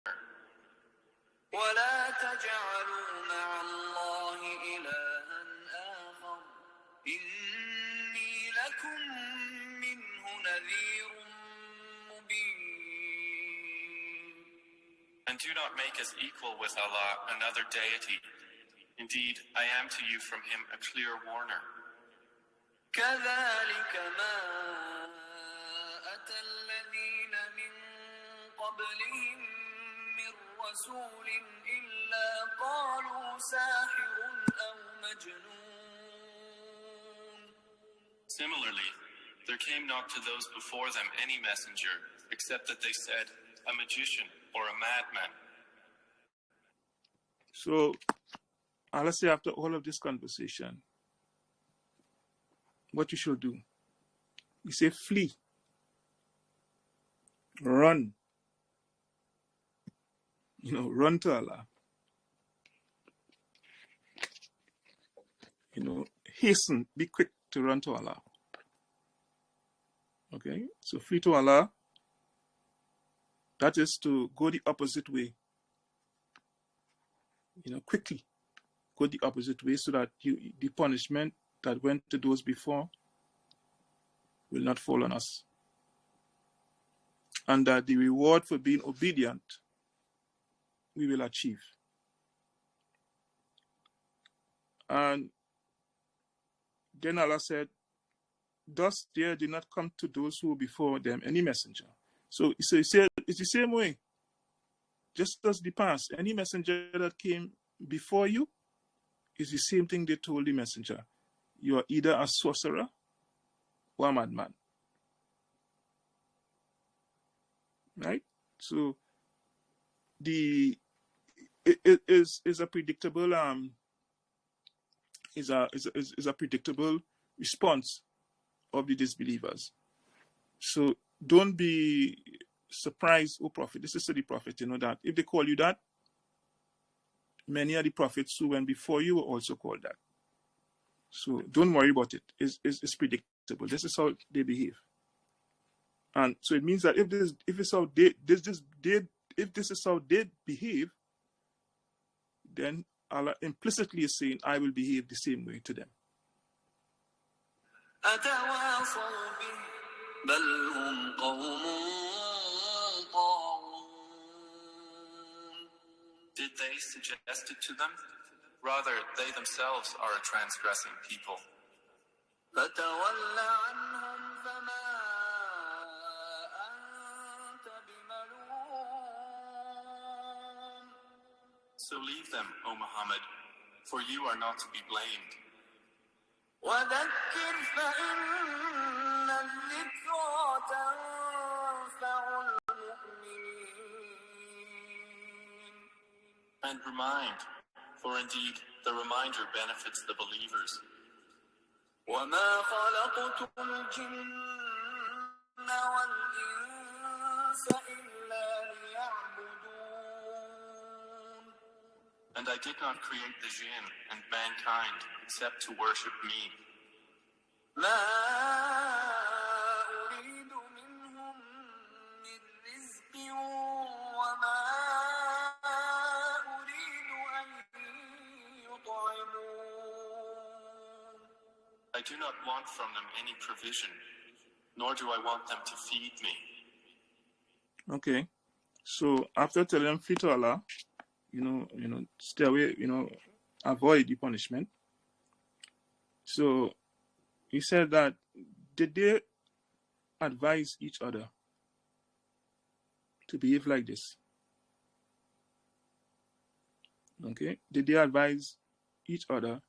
ولا تجعلوا مع الله إلها آخر إني لكم منه نذير مبين. And do not make us equal with Allah another deity. Indeed, I am to you from Him a clear warner. كذلك ما أتى الذين من قبلهم من رسول إلا قالوا ساحر أو مجنون. Similarly, there came not to those before them any messenger except that they said a magician or a madman. So, let's say after all of this conversation, what you should do. You say flee, run, run to Allah. Hasten, be quick to run to Allah. Okay, so flee to Allah. That is to go the opposite way. Quickly go the opposite way so that the punishment that went to those before will not fall on us. And that the reward for being obedient we will achieve. And then Allah said, thus there did not come to those who were before them any messenger. So he said, it's the same way. Just as the past, any messenger that came before you is the same thing they told the messenger. You are either a sorcerer or a madman. Right? So it is a predictable is a predictable response of the disbelievers. So don't be surprised, oh prophet. This is to the prophet, that if they call you that, many of the prophets who went before you were also called that. So don't worry about it. It's predictable. This is how they behave. And so it means that if this is how they behave, then Allah implicitly is saying, I will behave the same way to them. Did they suggest it to them? Rather, they themselves are a transgressing people. So leave them, O Muhammad, for you are not to be blamed. And remind, for indeed the reminder benefits the believers. وَمَا خَلَقْتُ الْجِنَّ وَالْإِنسَ إِلَّا لِيَعْبُدُونَ. And I did not create the jinn and mankind except to worship me. مَا أُرِيدُ مِنْهُمْ مِنْ رِزْقٍ وَمَا أُرِيدُ أَنْ I do not want from them any provision, nor do I want them to feed me. Okay. So after telling them, feed to Allah, stay away, avoid the punishment. So he said that did they advise each other to behave like this? Okay. Did they advise each other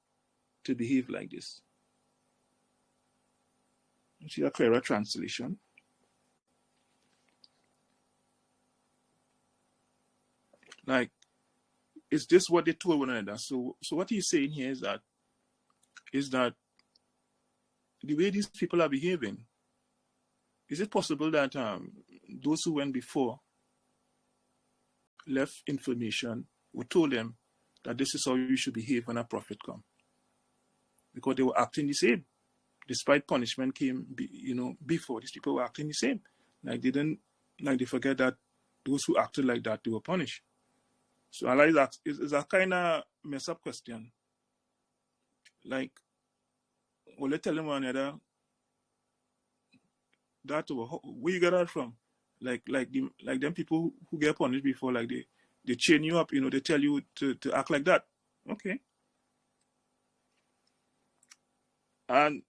to behave like this? See a clearer translation. Like, is this what they told one another? So what he's saying here is that the way these people are behaving, is it possible that those who went before left information or told them that this is how you should behave when a prophet comes? Because they were acting the same. Despite punishment came, before, these people were acting the same. Like they forget that those who acted like that, they were punished. So Allah is a kind of mess up question. Like, well, let's tell them one another that where you get that from? Like them people who get punished before, like they chain you up, they tell you to act like that. Okay. And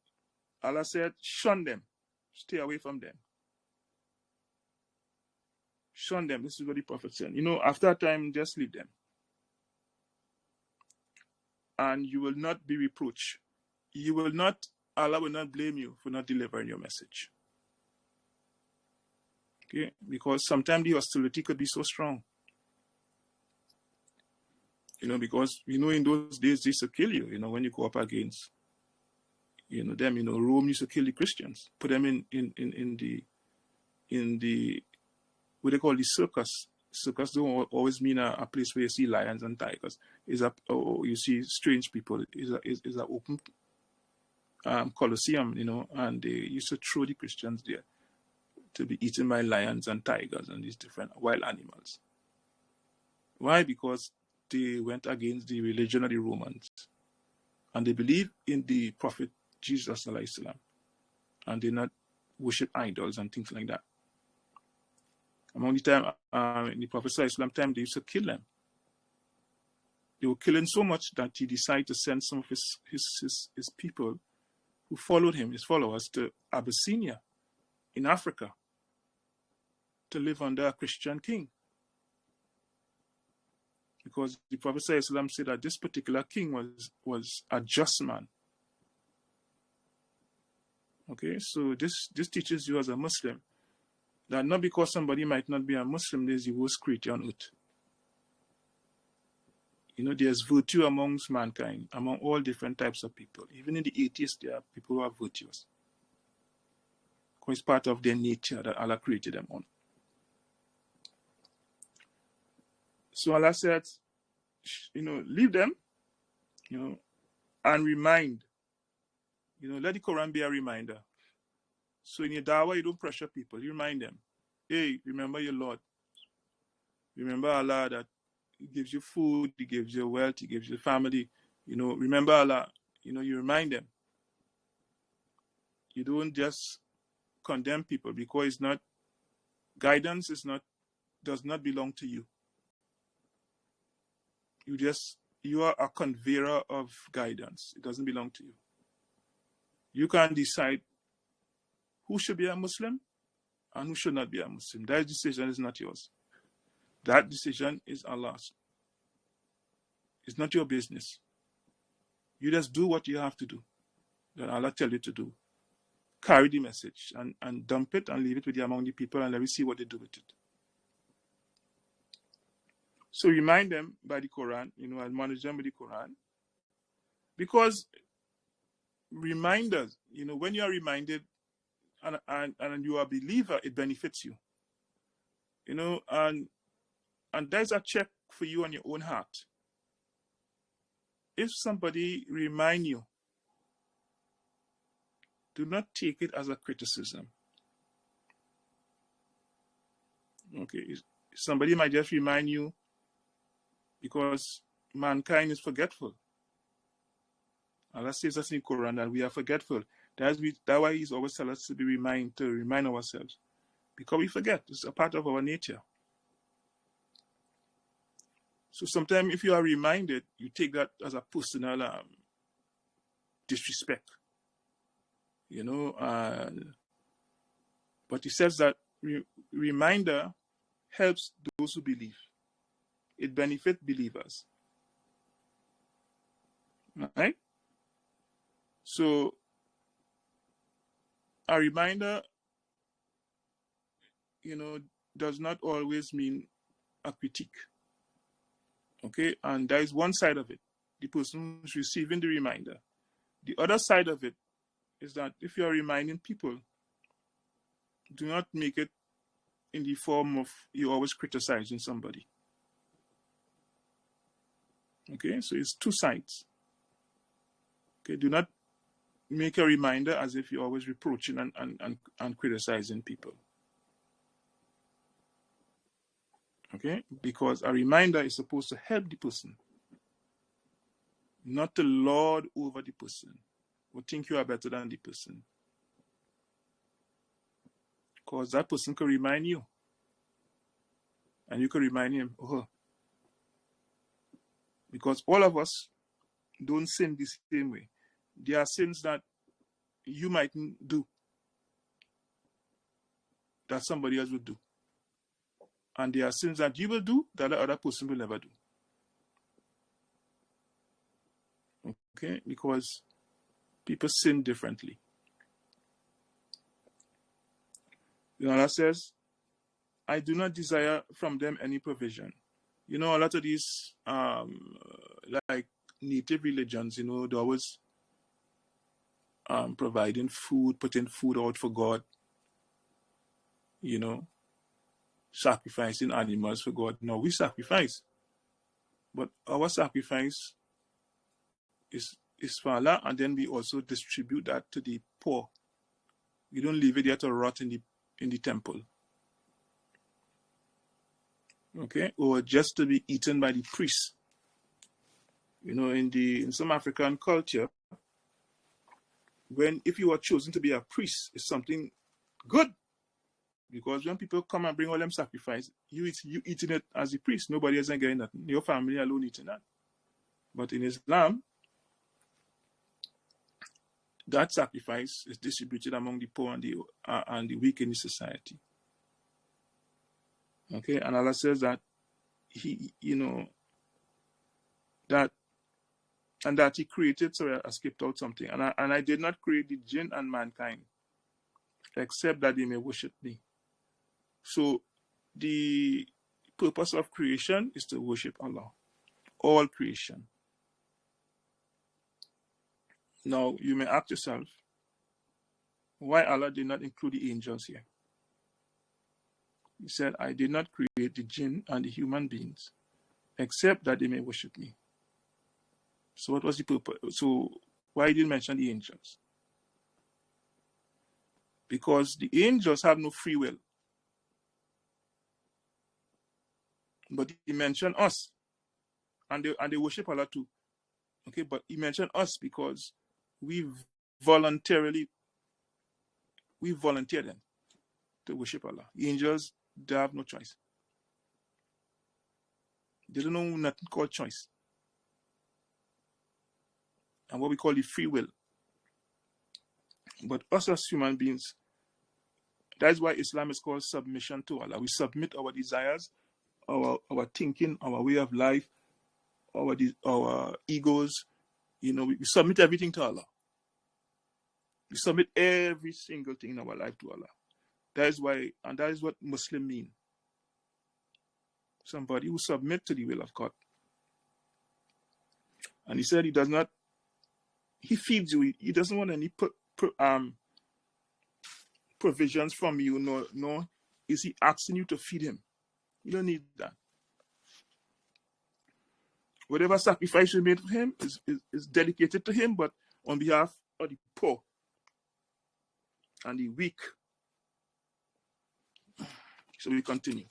Allah said, shun them. Stay away from them. Shun them. This is what the Prophet said. After a time, just leave them. And you will not be reproached. Allah will not blame you for not delivering your message. Okay? Because sometimes the hostility could be so strong. Because, in those days, they used to kill you, when you go up against, them, Rome used to kill the Christians, put them in the what they call the circus. Circus don't always mean a place where you see lions and tigers. You see strange people. Is an open Colosseum, and they used to throw the Christians there to be eaten by lions and tigers and these different wild animals. Why? Because they went against the religion of the Romans, and they believe in the Prophet Jesus, and they not worship idols and things like that. Among the time, in the Prophet time, they used to kill them. They were killing so much that he decided to send some of his people who followed him, his followers, to Abyssinia in Africa to live under a Christian king. Because the Prophet said that this particular king was a just man. Okay, so this teaches you as a Muslim that not because somebody might not be a Muslim, there's the worst creature on earth. There's virtue amongst mankind, among all different types of people. Even in the atheists, there are people who are virtuous. Because it's part of their nature that Allah created them on. So Allah said, leave them, and remind. Let the Quran be a reminder. So in your dawah, you don't pressure people. You remind them, hey, remember your Lord. Remember Allah, that He gives you food, He gives you wealth, He gives you family. Remember Allah. You remind them. You don't just condemn people because guidance does not belong to you. You are a conveyor of guidance. It doesn't belong to you. You can decide who should be a Muslim and who should not be a Muslim. That decision is not yours. That decision is Allah's. It's not your business. You just do what you have to do, that Allah tell you to do. Carry the message and dump it and leave it with among the people and let me see what they do with it. So remind them by the Quran, admonish them with the Quran. Because reminders, when you are reminded and you are a believer, it benefits you. And there's a check for you on your own heart. If somebody remind you, do not take it as a criticism. Okay, somebody might just remind you because mankind is forgetful. Allah says us in the Quran that we are forgetful. That's why He's always telling us to remind ourselves. Because we forget. It's a part of our nature. So sometimes if you are reminded, you take that as a personal disrespect. But He says that reminder helps those who believe. It benefits believers. Right? So a reminder, does not always mean a critique. Okay? And there is one side of it, the person who's receiving the reminder. The other side of it is that if you are reminding people, do not make it in the form of you always criticizing somebody. Okay? So it's two sides. Okay? Do not make a reminder as if you're always reproaching and criticizing people. Okay? Because a reminder is supposed to help the person, not to lord over the person or think you are better than the person. Because that person can remind you. And you can remind him or her. Because all of us don't sin the same way. There are sins that you mightn't do that somebody else would do. And there are sins that you will do that the other person will never do. Okay? Because people sin differently. Allah says, I do not desire from them any provision. A lot of these like native religions, they're always providing food, putting food out for God, sacrificing animals for God. No, we sacrifice. But our sacrifice is for Allah, and then we also distribute that to the poor. We don't leave it there to rot in the temple. Okay? Or just to be eaten by the priests. In some African culture, if you are chosen to be a priest, it's something good. Because when people come and bring all them sacrifice, you eating it as a priest. Nobody else ain't getting that. Your family alone eating that. But in Islam, that sacrifice is distributed among the poor and the weak in the society. Okay, and Allah says that that He created. Sorry, I skipped out something. And I did not create the jinn and mankind except that they may worship me. So the purpose of creation is to worship Allah. All creation. Now, you may ask yourself, why Allah did not include the angels here? He said, I did not create the jinn and the human beings, except that they may worship me. So what was the purpose? So why did he mention the angels? Because the angels have no free will. But he mentioned us, and they worship Allah too. Okay, but he mentioned us because we volunteered them to worship Allah. The angels, they have no choice. They don't know nothing called choice. And what we call the free will. But us as human beings, that's why Islam is called submission to Allah. We submit our desires, our thinking, our way of life, our egos. We submit everything to Allah. We submit every single thing in our life to Allah. That is why, and that is what Muslim mean. Somebody who submit to the will of God. And he said he feeds you. He doesn't want any provisions from you. No, is he asking you to feed him? You don't need that. Whatever sacrifice you made for him is dedicated to him, but on behalf of the poor and the weak. So we continue.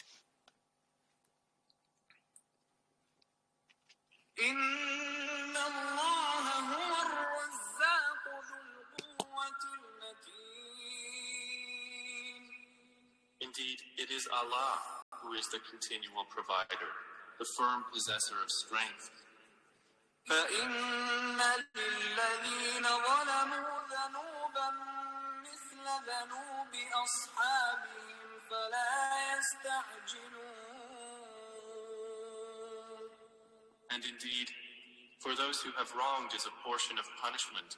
Indeed, it is Allah who is the continual provider, the firm possessor of strength. فَإِنَّ لِلَّذِينَ ظَلَمُوا ذَنُوبًا مِثْلَ ذَنُوبِ أَصْحَابِهِمْ فَلَا يَسْتَعْجِلُونَ. And indeed, for those who have wronged is a portion of punishment,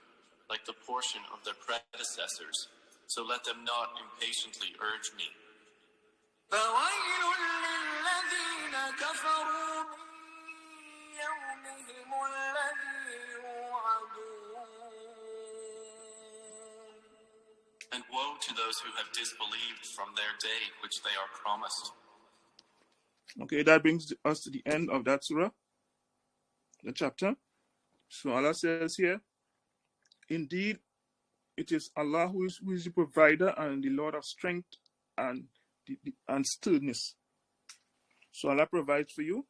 like the portion of their predecessors. So let them not impatiently urge me. فَوَيْلٌ لِلَّذِينَ كَفَرُوا مِنْ يَوْمِهِمُ الَّذِي يُوعَدُونَ. And woe to those who have disbelieved from their day which they are promised. Okay, that brings us to the end of that surah, the chapter. So Allah says here, indeed, it is Allah who is the provider and the Lord of strength and stillness. So Allah provides for you.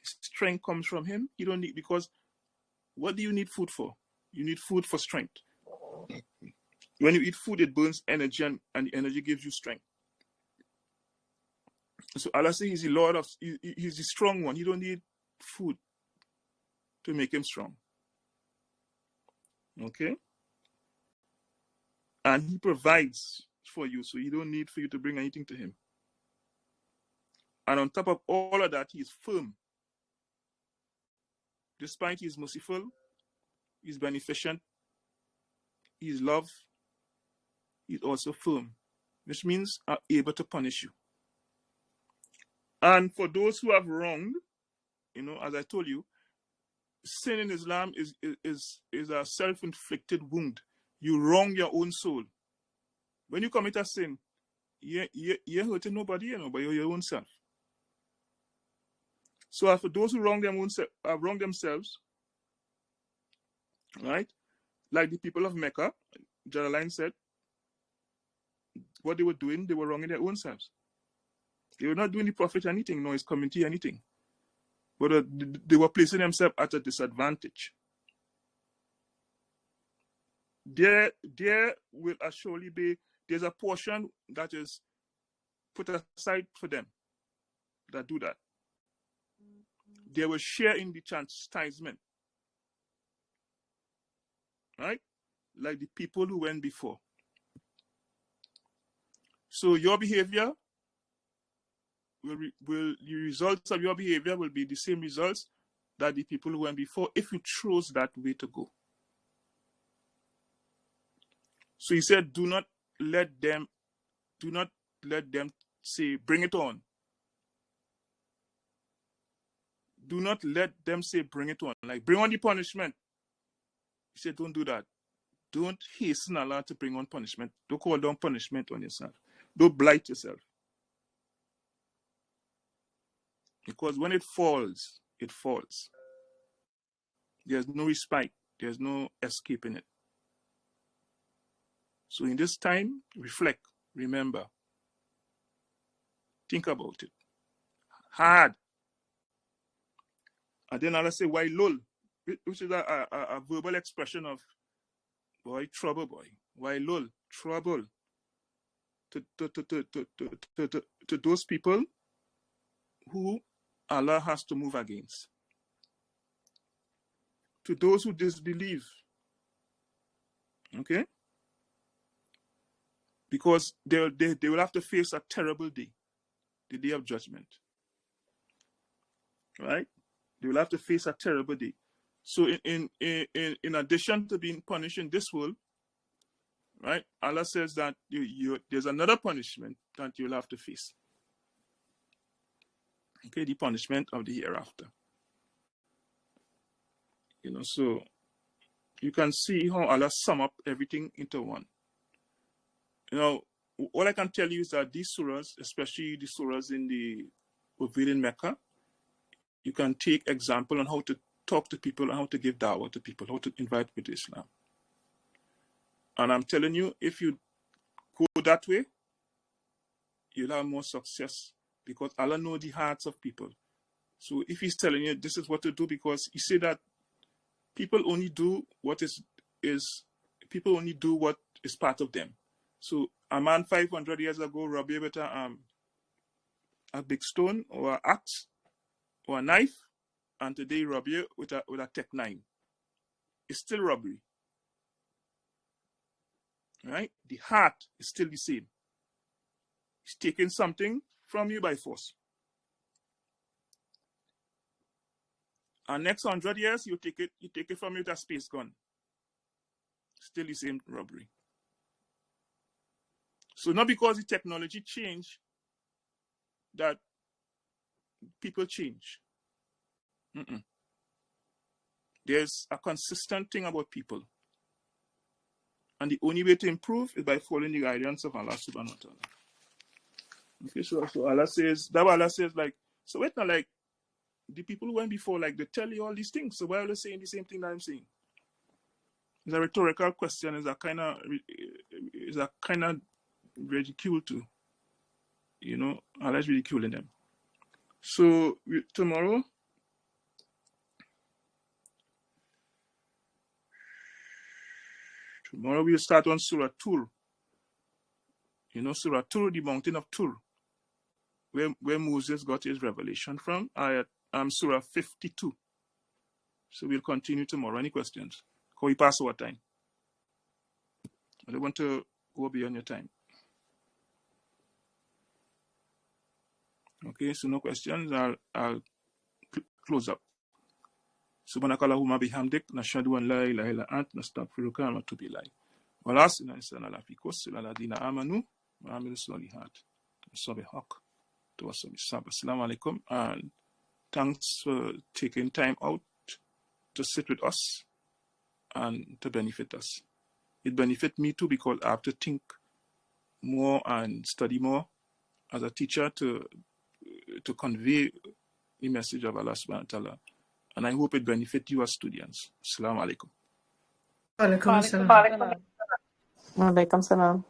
Strength comes from Him. You don't need, because what do you need food for? You need food for strength. When you eat food, it burns energy, and the energy gives you strength. So Allah says He's the Lord of, He's the strong one. You don't need food to make Him strong. Okay? And He provides for you, so you don't need for you to bring anything to Him. And on top of all of that, He is firm. Despite He is merciful, He is beneficent, He is love, He is also firm, which means are able to punish you. And for those who have wronged, as I told you, sin in Islam is a self-inflicted wound. You wrong your own soul. When you commit a sin, you're hurting nobody, but your own self. So for those who wrong themselves, right? Like the people of Mecca, Jalaline said, what they were doing, they were wronging their own selves. They were not doing the Prophet anything, nor his community anything. But they were placing themselves at a disadvantage. There will surely be, there's a portion that is put aside for them that do that. They will share in the chastisement. Right? Like the people who went before. So your behavior the results of your behavior will be the same results that the people who went before if you chose that way to go. So He said, do not let them say, bring it on. Do not let them say, bring it on. Like, bring on the punishment. He said, don't do that. Don't hasten Allah to bring on punishment. Don't call down punishment on yourself. Don't blight yourself. Because when it falls, it falls. There's no respite. There's no escaping it. So in this time, reflect, remember, think about it. Hard. And then Allah say, why lul? Which is a verbal expression of, boy, trouble, boy. Why lul? Trouble. To those people who Allah has to move against. To those who disbelieve. Okay? Because they will have to face a terrible day, the day of judgment. Right? They will have to face a terrible day. So in addition to being punished in this world, right, Allah says that there's another punishment that you'll have to face. Okay, the punishment of the hereafter. So you can see how Allah sum up everything into one. All I can tell you is that these surahs, especially the surahs in the prevailing Mecca, you can take example on how to talk to people and how to give da'wah to people, how to invite people to Islam. And I'm telling you, if you go that way, you'll have more success because Allah knows the hearts of people. So if He's telling you this is what to do, because He said that people only do what is part of them. So a man 500 years ago robbed you with a big stone or an axe or a knife, and today he rob you with a Tech 9. It's still robbery. Right? The heart is still the same. He's taking something from you by force. And next 100 years, you take it from you with a space gun. Still the same robbery. So not because the technology changed that people change. There's a consistent thing about people. And the only way to improve is by following the guidance of Allah subhanahu wa ta'ala. Okay, so Allah says, like, so wait now, like, the people who went before, like, they tell you all these things. So why are they saying the same thing that I'm saying? It's a rhetorical question. It's a kind of ridicule to, Allah's ridiculing them. So tomorrow, we'll start on Surah Tur. Surah Tur, the mountain of Tur, where Moses got his revelation from, Surah 52. So we'll continue tomorrow. Any questions? Can we pass our time? I don't want to go beyond your time. Okay, so no questions. I'll close up. Subhanakallahumma bihamdik, nashhadu an la ilaha illa ant, nastaghfiruka wa natubu ilayk. Wa la ilaha illa fikus alladhina amanu wa amilu salihat. Subhaq. Assalamu alaikum, and thanks for taking time out to sit with us and to benefit us. It benefits me too, because I have to think more and study more as a teacher to convey the message of Allah subhanahu wa ta'ala. And I hope it benefits you as students. Assalamu alaikum. Wa alaikum salam.